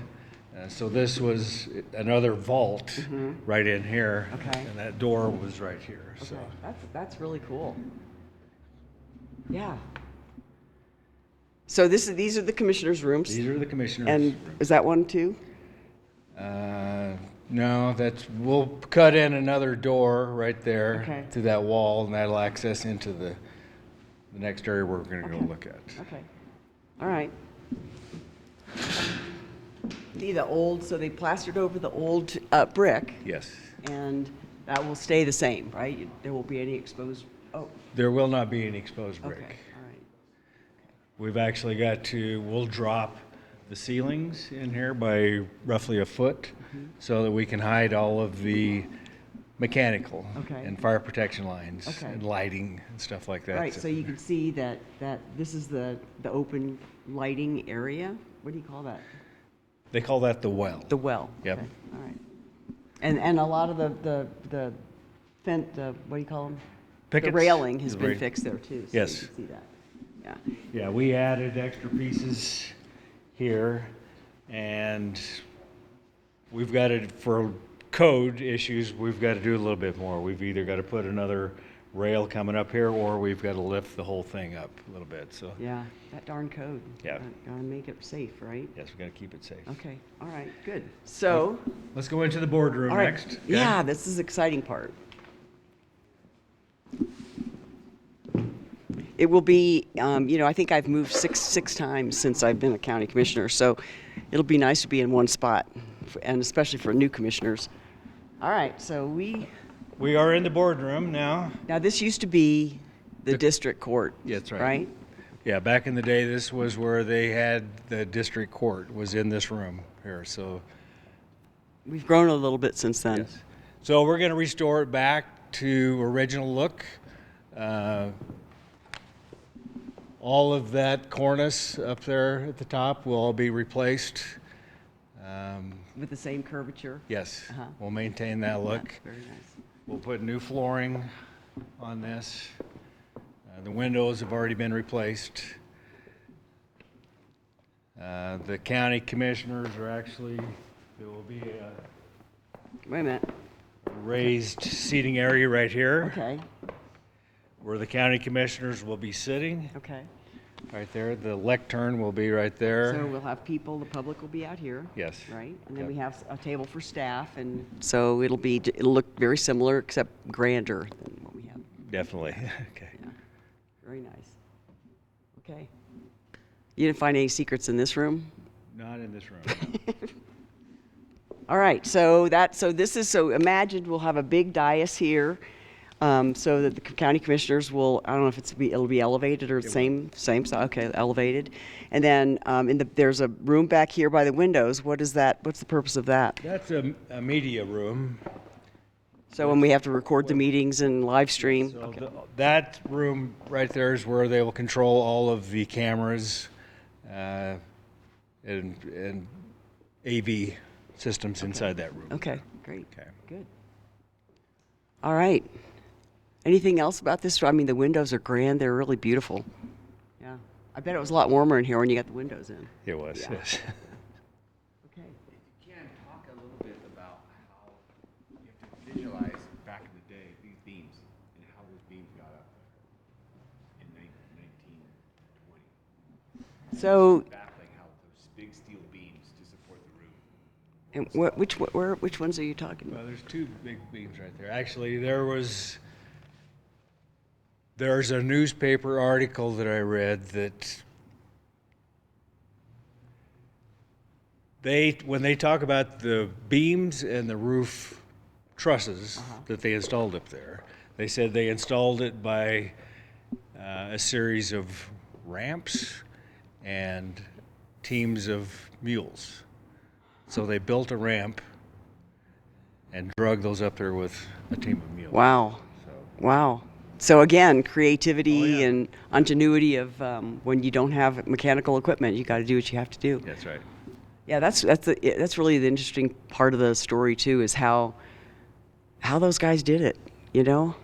Speaker 3: So this was another vault right in here.
Speaker 1: Okay.
Speaker 3: And that door was right here.
Speaker 1: Okay.
Speaker 3: So
Speaker 1: That's really cool. Yeah. So these are the commissioners' rooms.
Speaker 3: these are the commissioners'
Speaker 1: And
Speaker 3: rooms.
Speaker 1: is that one too?
Speaker 3: No, we'll cut in another door right there
Speaker 1: Okay.
Speaker 3: to that wall, and that'll access into the next area we're going to go look at.
Speaker 1: Okay. All right. See so they plastered over the old brick,
Speaker 3: Yes.
Speaker 1: and that will stay the same, right? There won't be any exposed. Oh,
Speaker 3: There will not be any exposed brick.
Speaker 1: okay. All right.
Speaker 3: We've actually we'll drop the ceilings in here by roughly a foot so that we can hide all of the mechanical
Speaker 1: Okay.
Speaker 3: and fire protection lines
Speaker 1: Okay.
Speaker 3: and lighting and stuff like that.
Speaker 1: Right. So you can see that this is the open lighting area. What do you call that?
Speaker 3: They call that the well.
Speaker 1: The well.
Speaker 3: Yep.
Speaker 1: Okay. All right. And a lot of the what do you call them?
Speaker 3: Pickets?
Speaker 1: The railing has
Speaker 3: The
Speaker 1: been
Speaker 3: ra-
Speaker 1: fixed there too. So
Speaker 3: Yes.
Speaker 1: You can see that. Yeah.
Speaker 3: Yeah, we added extra pieces here, and we've got to, for code issues, we've got to do a little bit more. We've either got to put another rail coming up here, or we've got to lift the whole thing up a little bit, so.
Speaker 1: Yeah. That darn code.
Speaker 3: Yeah.
Speaker 1: Gotta make it safe, right?
Speaker 3: Yes, we've got to keep it safe.
Speaker 1: Okay. All right. Good. So.
Speaker 3: Let's go into the boardroom
Speaker 1: All right.
Speaker 3: next. okay?
Speaker 1: Yeah, this is the exciting part. It will be, I think I've moved six times since I've been a county commissioner, so it'll be nice to be in one spot, and especially for new commissioners. All right, so
Speaker 3: We are in the boardroom now.
Speaker 1: now this used to be the district court.
Speaker 3: Yeah, that's right.
Speaker 1: Right?
Speaker 3: Yeah, back in the day, this was where they had the district court, was in this room here, so.
Speaker 1: We've grown a little bit since then.
Speaker 3: Yes. So we're going to restore it back to original look. All of that cornice up there at the top will all be replaced.
Speaker 1: With the same curvature.
Speaker 3: Yes,
Speaker 1: Uh-huh.
Speaker 3: we'll maintain that look.
Speaker 1: Very nice.
Speaker 3: We'll put new flooring on this. The windows have already been replaced. The county commissioners are there will be a
Speaker 1: Wait a minute.
Speaker 3: raised seating area right here
Speaker 1: Okay.
Speaker 3: where the county commissioners will be sitting.
Speaker 1: Okay.
Speaker 3: Right there. The lectern will be right there.
Speaker 1: So we'll have people, the public will be out here.
Speaker 3: Yes.
Speaker 1: Right? And then
Speaker 3: Yep.
Speaker 1: we have a table for staff, and so it'll look very similar except grander than what we have.
Speaker 3: Definitely. Okay.
Speaker 1: Yeah. Very nice. Okay. You didn't find any secrets in this room?
Speaker 3: Not in this room.
Speaker 1: All right. So imagine we'll have a big dais here. So that the county commissioners will, I don't know if it'll be elevated or same size. Okay, elevated. And then there's a room back here by the windows. What is that? What's the purpose of that?
Speaker 3: That's a media room.
Speaker 1: So when we have to record the meetings and live stream.
Speaker 3: So
Speaker 1: Okay.
Speaker 3: that room right there is where they will control all of the cameras and AV systems inside that room.
Speaker 1: Okay, great.
Speaker 3: Okay.
Speaker 1: Good. All right. Anything else about this? I mean, the windows are grand. They're really beautiful. Yeah. I bet it was a lot warmer in here when you got the windows in.
Speaker 3: It was,
Speaker 1: Yeah.
Speaker 3: yes.
Speaker 1: Okay.
Speaker 5: Can talk a little bit about how you have to visualize back in the day these beams and how those beams got up in 1920.
Speaker 1: So,
Speaker 5: Baffling how those big steel beams to support the roof.
Speaker 1: and which ones are you talking about?
Speaker 3: Well, there's two big beams right there. Actually, there's a newspaper article that I read that when they talk about the beams and the roof trusses that they installed up there. They said they installed it by a series of ramps and teams of mules. So they built a ramp and drug those up there with a team of mules.
Speaker 1: Wow. Wow. So again, creativity and ingenuity of when you don't have mechanical equipment, you got to do what you have to do.
Speaker 3: That's right.
Speaker 1: Yeah, that's really the interesting part of the story too, is how those guys did it. You know.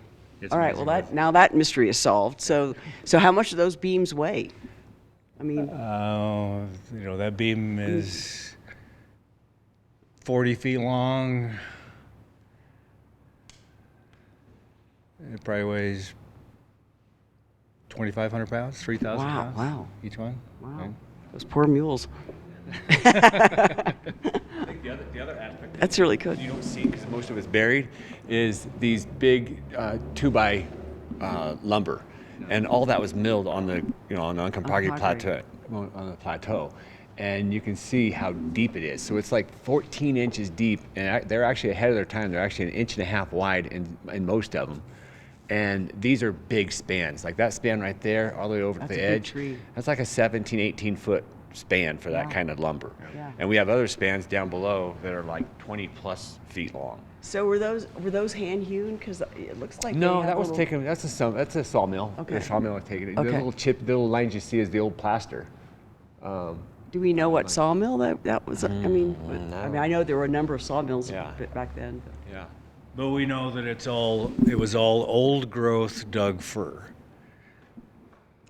Speaker 3: It's
Speaker 1: All right.
Speaker 3: amazing
Speaker 1: Well,
Speaker 3: what-
Speaker 1: now that mystery is solved. So how much do those beams weigh? I mean,
Speaker 3: that beam is 40 feet long. It probably weighs 2,500 pounds, 3,000
Speaker 1: Wow,
Speaker 3: pounds.
Speaker 1: wow.
Speaker 3: Each one.
Speaker 1: wow,
Speaker 3: Right?
Speaker 1: those poor mules.
Speaker 4: I think the other aspect
Speaker 1: That's really good.
Speaker 4: you don't see because most of it's buried is these big 2x lumber, and all that was milled on the on the Uncompahgre plateau, on the plateau, and you can see how deep it is. So it's like 14 inches deep, and they're actually ahead of their time. They're actually 1.5 inches wide in most of them. And these are big spans, like that span right there, all the way over
Speaker 1: That's
Speaker 4: to
Speaker 1: a
Speaker 4: the
Speaker 1: big
Speaker 4: edge.
Speaker 1: tree.
Speaker 4: That's like a 17, 18 foot span for that
Speaker 1: Wow.
Speaker 4: kind of lumber.
Speaker 1: Yeah.
Speaker 4: And we have other spans down below that are like 20 plus feet long.
Speaker 1: So were those hand hewn? Because it looks like
Speaker 4: No,
Speaker 1: they
Speaker 4: that
Speaker 1: have
Speaker 4: was
Speaker 1: little-
Speaker 4: taken. That's a sawmill.
Speaker 1: Okay.
Speaker 4: The sawmill was taken.
Speaker 1: Okay.
Speaker 4: The little lines you see is the old plaster.
Speaker 1: Do we know what sawmill that was? I mean, I know there were a number of sawmills
Speaker 4: Yeah.
Speaker 1: back then. But.
Speaker 4: Yeah.
Speaker 3: But we know that it was all old growth Doug fir.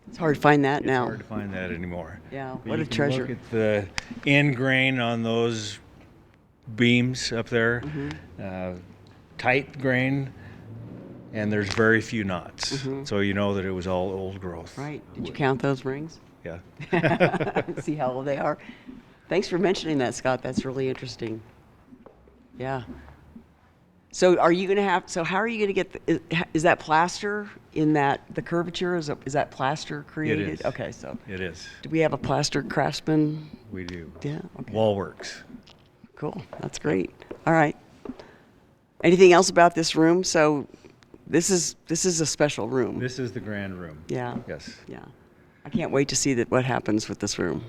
Speaker 1: It's hard to find that
Speaker 3: It's
Speaker 1: now.
Speaker 3: hard to find that anymore.
Speaker 1: Yeah,
Speaker 3: But
Speaker 1: what
Speaker 3: you
Speaker 1: a
Speaker 3: can
Speaker 1: treasure.
Speaker 3: Look at the end grain on those beams up there. Tight grain, and there's very few knots. So you know that it was all old growth.
Speaker 1: Right. Did you count those rings?
Speaker 3: Yeah.
Speaker 1: See how old they are. Thanks for mentioning that, Scott. That's really interesting. Yeah. So are you going to have? So how are you going to get? Is that plaster in the curvature? Is that plaster created?
Speaker 3: is.
Speaker 1: Okay. So
Speaker 3: It is.
Speaker 1: do we have a plaster craftsman?
Speaker 3: We do.
Speaker 1: Yeah. Okay.
Speaker 3: Wallworks.
Speaker 1: Cool. That's great. All right. Anything else about this room? So this is a special room.
Speaker 3: This is the grand room.
Speaker 1: Yeah.
Speaker 3: Yes.
Speaker 1: Yeah. I can't wait to see what happens with this room.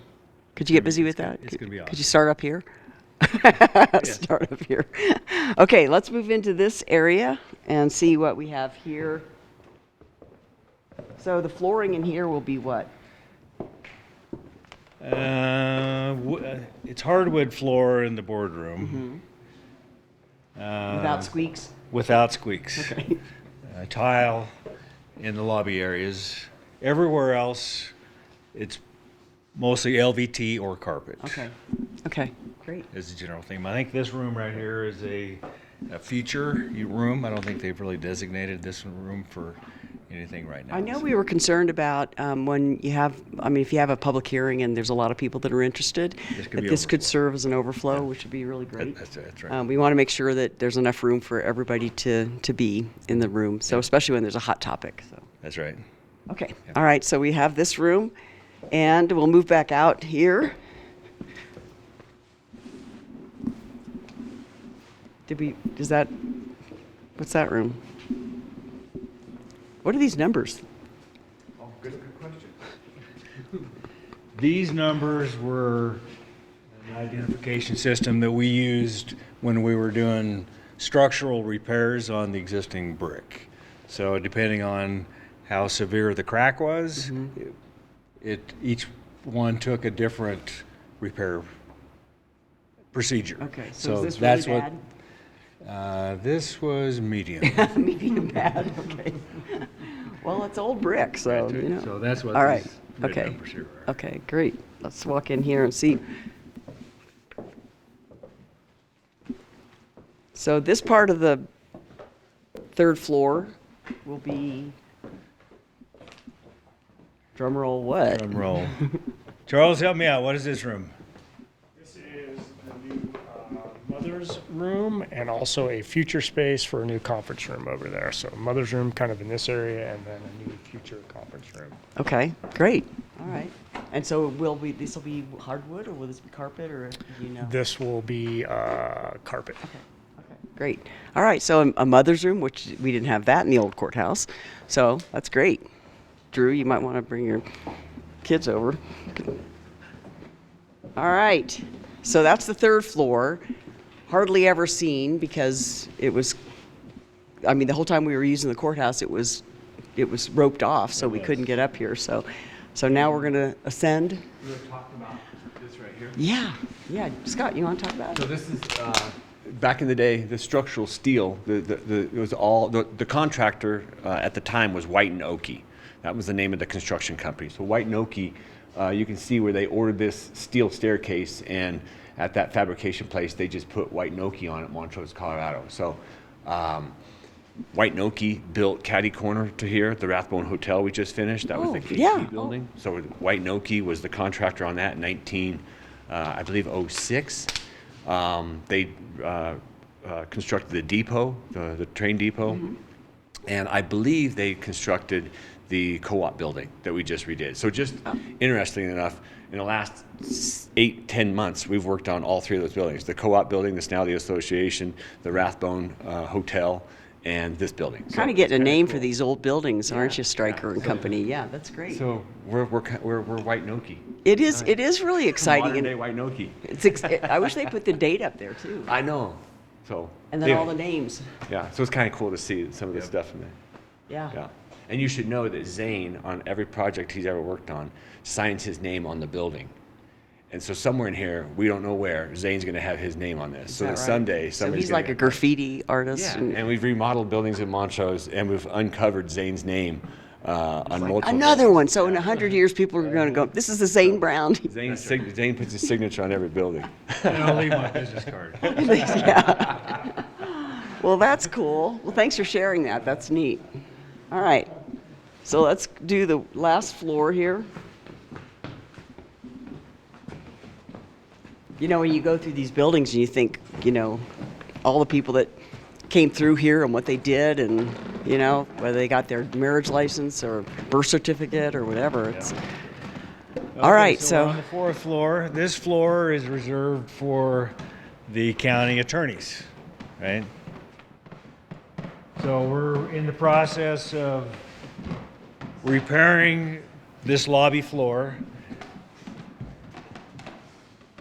Speaker 1: Could you get busy with that?
Speaker 3: it's gonna be
Speaker 1: Could you
Speaker 3: awesome.
Speaker 1: start up here? Start up here. Okay, let's move into this area and see what we have here. So the flooring in here will be what?
Speaker 3: It's hardwood floor in the boardroom.
Speaker 1: Without squeaks?
Speaker 3: Without squeaks.
Speaker 1: Okay.
Speaker 3: Tile in the lobby areas. Everywhere else, it's mostly LVT or carpet.
Speaker 1: Okay. Okay. Great.
Speaker 3: Is the general theme. I think this room right here is a future room. I don't think they've really designated this room for anything right now.
Speaker 1: I know we were concerned about when you have, if you have a public hearing and there's a lot of people that are interested,
Speaker 3: This could
Speaker 1: that
Speaker 3: be
Speaker 1: this could
Speaker 3: overflow.
Speaker 1: serve as an overflow, which would be really great.
Speaker 3: That's right.
Speaker 1: We want to make sure that there's enough room for everybody to be in the room. So especially when there's a hot topic. So
Speaker 3: That's right.
Speaker 1: okay, all right. So we have this room, and we'll move back out here. What's that room? What are these numbers?
Speaker 5: Oh, good question.
Speaker 3: These numbers were an identification system that we used when we were doing structural repairs on the existing brick. So depending on how severe the crack was, each one took a different repair procedure.
Speaker 1: Okay, so is this really bad?
Speaker 3: This was medium.
Speaker 1: Medium bad, okay. Well, it's old brick, so,
Speaker 3: So that's what
Speaker 1: All right,
Speaker 3: these red
Speaker 1: okay.
Speaker 3: numbers here are.
Speaker 1: Okay, great. Let's walk in here and see. So this part of the third floor will be, drum roll what?
Speaker 3: Drum roll. Charles, help me out. What is this room?
Speaker 2: This is the new mother's room and also a future space for a new conference room over there. So mother's room kind of in this area and then a new future conference room.
Speaker 1: Okay, great. All right. And so this will be hardwood, or will this be carpet, or do you know?
Speaker 2: This will be carpet.
Speaker 1: Okay, okay. Great. All right, so a mother's room, which we didn't have that in the old courthouse. So that's great. Drew, you might want to bring your kids over. All right. So that's the third floor. Hardly ever seen because it was, I mean, the whole time we were using the courthouse, it was roped off, so we couldn't get up here. So now we're going to ascend.
Speaker 5: We were talking about this right here.
Speaker 1: Yeah. Scott, you want to talk about
Speaker 5: So
Speaker 1: it?
Speaker 5: this is back in the day, the structural steel. It was all the contractor at the time was White and Oakey. That was the name of the construction company. So White and Oakey, you can see where they ordered this steel staircase, and at that fabrication place, they just put White and Oakey on it, Montrose, Colorado. So White and Oakey built Caddy Corner to here, the Rathbone Hotel we just finished. That was the KC
Speaker 1: yeah.
Speaker 5: building. So White and Oakey was the contractor on that in I believe, 06. They constructed the depot, the train depot, and I believe they constructed the co-op building that we just redid. So just interestingly enough, in the last 8-10 months, we've worked on all three of those buildings: the co-op building, that's now the association, the Rathbone Hotel, and this building.
Speaker 1: Kind of getting a name for these old buildings, aren't you, Stryker and Company? Yeah, that's great.
Speaker 5: So we're White and Oakey.
Speaker 1: It is really exciting.
Speaker 5: Modern day
Speaker 1: And
Speaker 5: White and Oakey.
Speaker 1: I wish they put the date up there too.
Speaker 5: I know. So
Speaker 1: And then all
Speaker 5: anyway,
Speaker 1: the names.
Speaker 5: yeah. So it's kind of cool to see some of the stuff in there.
Speaker 1: Yeah.
Speaker 5: Yeah. And you should know that Zane, on every project he's ever worked on, signs his name on the building. And so somewhere in here, we don't know where, Zane's going to have his name on this. So
Speaker 1: that
Speaker 5: that
Speaker 1: right?
Speaker 5: someday
Speaker 1: So
Speaker 5: somebody's
Speaker 1: he's
Speaker 5: gonna
Speaker 1: like a graffiti artist.
Speaker 5: Yeah. And we've remodeled buildings in Montrose, and we've uncovered Zane's name on multiple.
Speaker 1: Another
Speaker 5: buildings.
Speaker 1: one. So in 100 years, people are going to go, this is the Zane Brown.
Speaker 5: Zane puts his signature on every building.
Speaker 3: And I'll leave my business card.
Speaker 1: Yeah. Well, that's cool. Well, thanks for sharing that. That's neat. All right. So let's do the last floor here. You know, when you go through these buildings and you think, you know, all the people that came through here and what they did, and, you know, whether they got their marriage license or birth certificate or whatever. It's all right.
Speaker 3: So we're on the fourth floor. This floor is reserved for the county attorneys, right? So we're in the process of repairing this lobby floor.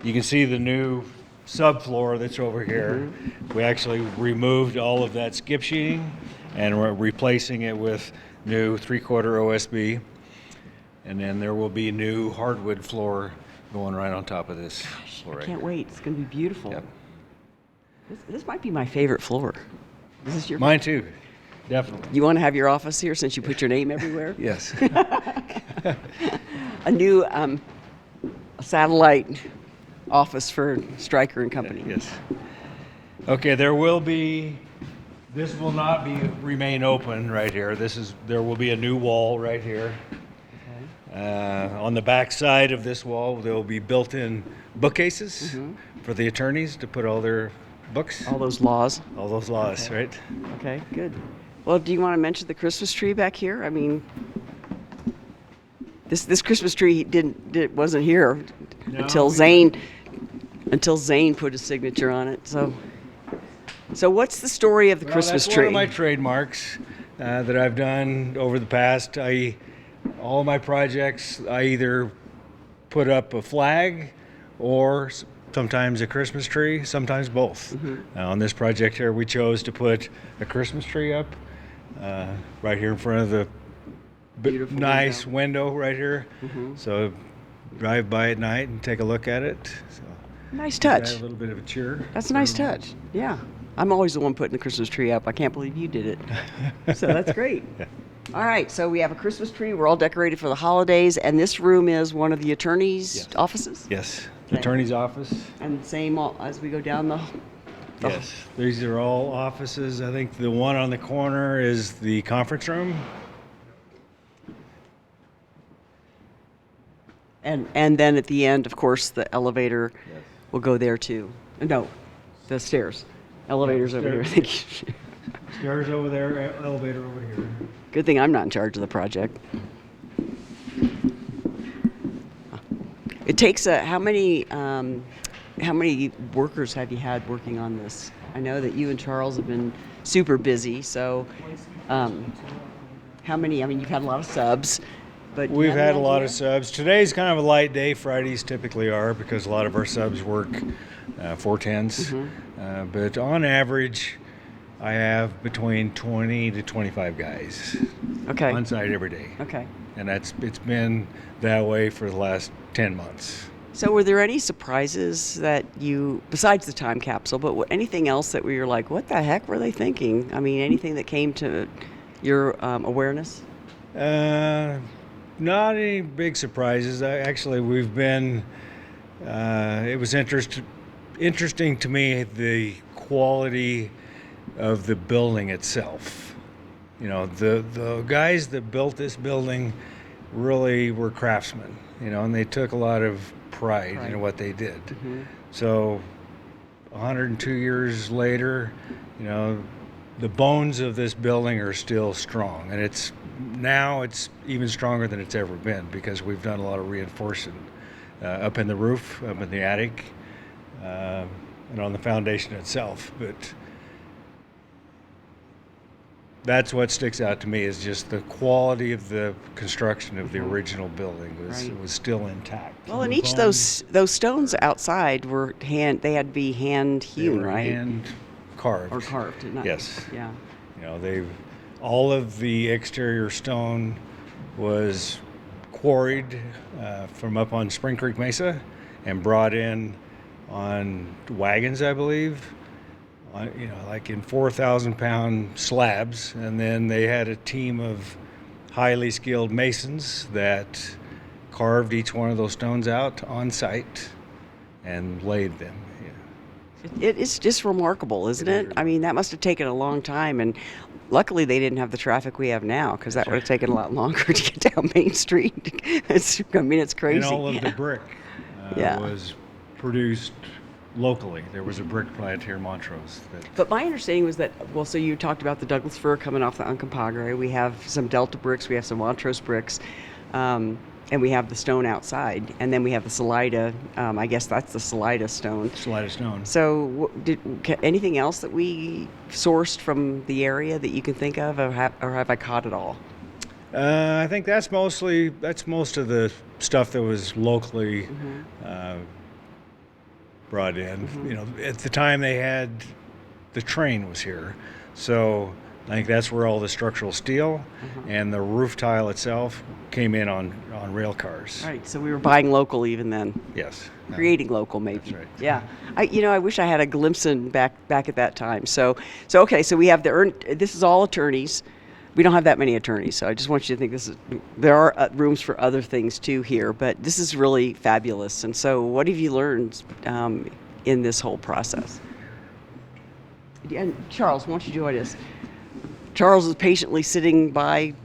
Speaker 3: You can see the new subfloor that's over here. We actually removed all of that skip sheeting, and we're replacing it with new 3/4 OSB. And then there will be new hardwood floor going right on top of this floor.
Speaker 1: I
Speaker 3: right
Speaker 1: can't
Speaker 3: here.
Speaker 1: wait. It's going to be beautiful.
Speaker 3: Yep.
Speaker 1: This might be my favorite floor. Is this your?
Speaker 3: Mine too, definitely.
Speaker 1: You want to have your office here since you put your name everywhere?
Speaker 3: Yes.
Speaker 1: A new satellite office for Stryker and Company.
Speaker 3: Yes. Okay, there will be, this will not be, remain open right here. There will be a new wall right here. On the back side of this wall, there will be built-in bookcases for the attorneys to put all their books,
Speaker 1: All those laws.
Speaker 3: all those laws, right?
Speaker 1: Okay, good. Well, do you want to mention the Christmas tree back here? I mean, this Christmas tree wasn't here until Zane put his signature on it. So what's the story of the Christmas
Speaker 3: That's
Speaker 1: tree?
Speaker 3: one of my trademarks that I've done over the past. All my projects, I either put up a flag or sometimes a Christmas tree, sometimes both. On this project here, we chose to put a Christmas tree up right here in front of the
Speaker 1: Beautiful
Speaker 3: nice window right here. So drive by at night and take a look at it. So
Speaker 1: Nice
Speaker 3: add
Speaker 1: touch.
Speaker 3: a little bit of a cheer.
Speaker 1: That's a nice touch. Yeah. I'm always the one putting the Christmas tree up. I can't believe you did it. So that's great. All right. So we have a Christmas tree. We're all decorated for the holidays. And this room is one of the attorney's
Speaker 3: Yes.
Speaker 1: offices?
Speaker 3: Yes, the
Speaker 1: Okay.
Speaker 3: attorney's office.
Speaker 1: And same as we go down the.
Speaker 3: Yes, these are all offices. I think the one on the corner is the conference room.
Speaker 1: And then at the end, of course, the elevator will go there too. No, the stairs. Elevator's over here.
Speaker 3: stairs.
Speaker 1: Thank you.
Speaker 3: Stairs over there, elevator over here.
Speaker 1: Good thing I'm not in charge of the project. It takes how many workers have you had working on this? I know that you and Charles have been super busy. So, how many? I mean, you've had a lot of subs, but do you
Speaker 3: We've
Speaker 1: have any
Speaker 3: had a lot
Speaker 1: idea?
Speaker 3: of subs. Today's kind of a light day. Fridays typically are because a lot of our subs work 410s. But on average, I have between 20 to 25 guys
Speaker 1: Okay.
Speaker 3: on site every day.
Speaker 1: Okay.
Speaker 3: And it's been that way for the last 10 months.
Speaker 1: So, were there any surprises that you, besides the time capsule, but anything else that where you're like, what the heck were they thinking? I mean, anything that came to your awareness?
Speaker 3: Not any big surprises. Actually, we've been. It was interesting to me the quality of the building itself. You know, the guys that built this building really were craftsmen. You know, and they took a lot of pride in what they did. So, 102 years later, you know, the bones of this building are still strong, and it's even stronger than it's ever been because we've done a lot of reinforcing up in the roof, up in the attic, and on the foundation itself. But that's what sticks out to me is just the quality of the construction of the original building was still intact.
Speaker 1: Well, and
Speaker 3: The
Speaker 1: each of
Speaker 3: bones,
Speaker 1: those stones outside were they had to be hand
Speaker 3: they
Speaker 1: hewn,
Speaker 3: were
Speaker 1: right?
Speaker 3: hand carved.
Speaker 1: Or carved, not,
Speaker 3: Yes.
Speaker 1: Yeah.
Speaker 3: You know, all of the exterior stone was quarried from up on Spring Creek Mesa and brought in on wagons, I believe, you know, like in 4,000-pound slabs. And then they had a team of highly skilled masons that carved each one of those stones out on site and laid them.
Speaker 1: It is just remarkable, isn't it? I mean, that must have taken a long time, and luckily they didn't have the traffic we have now, because that would have taken a lot longer to get down Main Street. It's crazy.
Speaker 3: And all of the brick
Speaker 1: Yeah.
Speaker 3: was produced locally. There was a brick plant here in Montrose.
Speaker 1: But my understanding was that, well, so you talked about the Douglas fir coming off the Uncompahgre. We have some Delta bricks, we have some Montrose bricks, and we have the stone outside, and then we have the Salida. I guess that's the Salida stone.
Speaker 3: Salida stone.
Speaker 1: So, anything else that we sourced from the area that you can think of, or have I caught it all?
Speaker 3: I think that's most of the stuff that was locally brought in. You know, at the time the train was here, so I think that's where all the structural steel and the roof tile itself came in on rail cars.
Speaker 1: Right. So we were buying local even then.
Speaker 3: Yes.
Speaker 1: Creating local, maybe.
Speaker 3: That's right.
Speaker 1: Yeah. I wish I had a glimpse in back at that time. So okay. So we have this is all attorneys. We don't have that many attorneys, so I just want you to think there are rooms for other things too here, but this is really fabulous. And so, what have you learned in this whole process? And Charles, why don't you join us? Charles is patiently sitting by.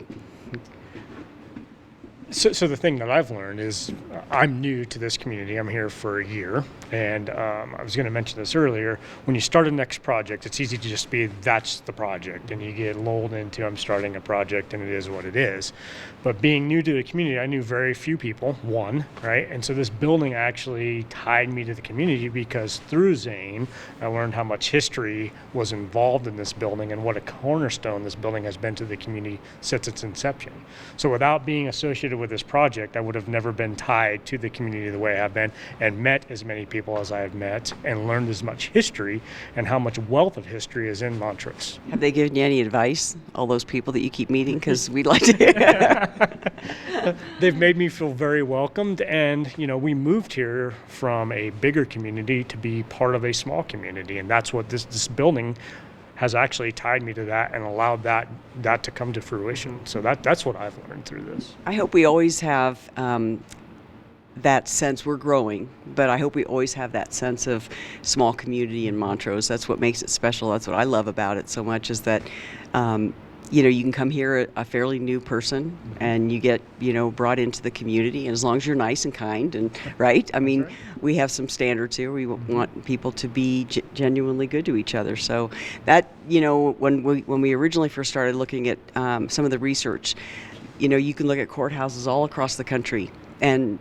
Speaker 2: So the thing that I've learned is I'm new to this community. I'm here for a year. And I was going to mention this earlier. When you start a next project, it's easy to just be, that's the project. And you get lulled into, I'm starting a project and it is what it is. But being new to the community, I knew very few people, right? And so this building actually tied me to the community because through Zane, I learned how much history was involved in this building and what a cornerstone this building has been to the community since its inception. So without being associated with this project, I would have never been tied to the community the way I have been and met as many people as I have met and learned as much history and how much wealth of history is in Montrose.
Speaker 1: Have they given you any advice, all those people that you keep meeting? Because we'd like to.
Speaker 2: They've made me feel very welcomed, and we moved here from a bigger community to be part of a small community, and that's what this building has actually tied me to that and allowed that to come to fruition. So that's what I've learned through this.
Speaker 1: I hope we always have that sense. We're growing, but I hope we always have that sense of small community in Montrose. That's what makes it special. That's what I love about it so much is that you can come here a fairly new person and you get brought into the community, and as long as you're nice and kind and right, I mean, we have some standards here. We want people to be genuinely good to each other. So that when we originally first started looking at some of the research, you can look at courthouses all across the country, and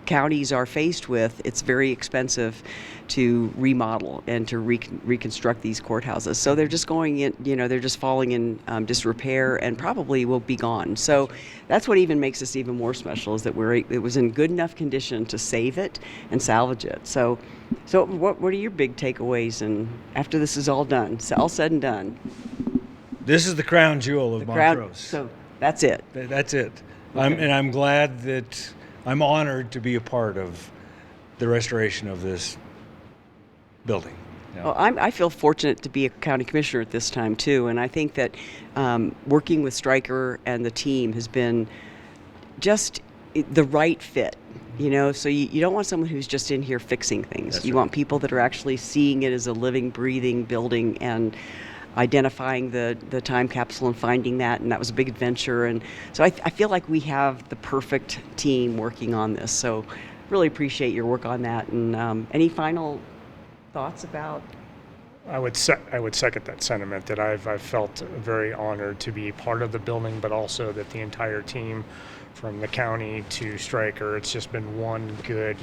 Speaker 1: counties are faced with, it's very expensive to remodel and to reconstruct these courthouses. So they're just going in, they're just falling in disrepair and probably will be gone. So that's what even makes this even more special, is that it was in good enough condition to save it and salvage it. So what are your big takeaways, and after this is all done, all said and done?
Speaker 3: This is the crown jewel of Montrose.
Speaker 1: So that's it.
Speaker 3: That's it.
Speaker 1: Okay.
Speaker 3: I'm glad that I'm honored to be a part of the restoration of this building. Yeah.
Speaker 1: Well, I feel fortunate to be a county commissioner at this time too, and I think that working with Stryker and the team has been just the right fit. So you don't want someone who's just in here fixing things.
Speaker 3: That's
Speaker 1: You
Speaker 3: right.
Speaker 1: want people that are actually seeing it as a living, breathing building and identifying the time capsule and finding that, and that was a big adventure. And so I feel like we have the perfect team working on this. So really appreciate your work on that. And any final thoughts about?
Speaker 2: I would second that sentiment, that I've felt very honored to be part of the building, but also that the entire team, from the county to Stryker, it's just been one good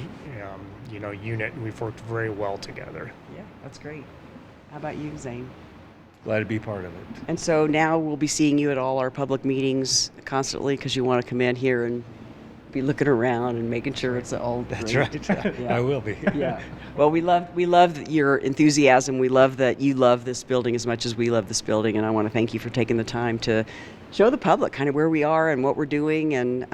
Speaker 2: unit, and we've worked very well together.
Speaker 1: Yeah, that's great. How about you, Zane?
Speaker 3: Glad to be part of it.
Speaker 1: And so now we'll be seeing you at all our public meetings constantly, because you want to come in here and be looking around and making sure it's all
Speaker 3: That's
Speaker 1: great.
Speaker 3: right.
Speaker 1: Yeah.
Speaker 3: I will be.
Speaker 1: Yeah. Well, we love your enthusiasm. We love that you love this building as much as we love this building, and I want to thank you for taking the time to show the public kind of where we are and what we're doing. And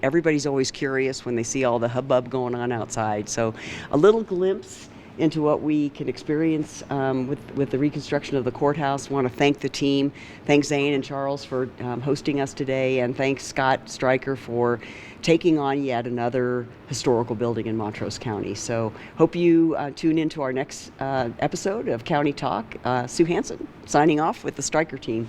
Speaker 1: everybody's always curious when they see all the hubbub going on outside. So a little glimpse into what we can experience with the reconstruction of the courthouse. I want to thank the team. Thanks Zane and Charles for hosting us today, and thanks Scott Stryker for taking on yet another historical building in Montrose County. So hope you tune into our next episode of County Talk. Sue Hansen signing off with the Stryker team.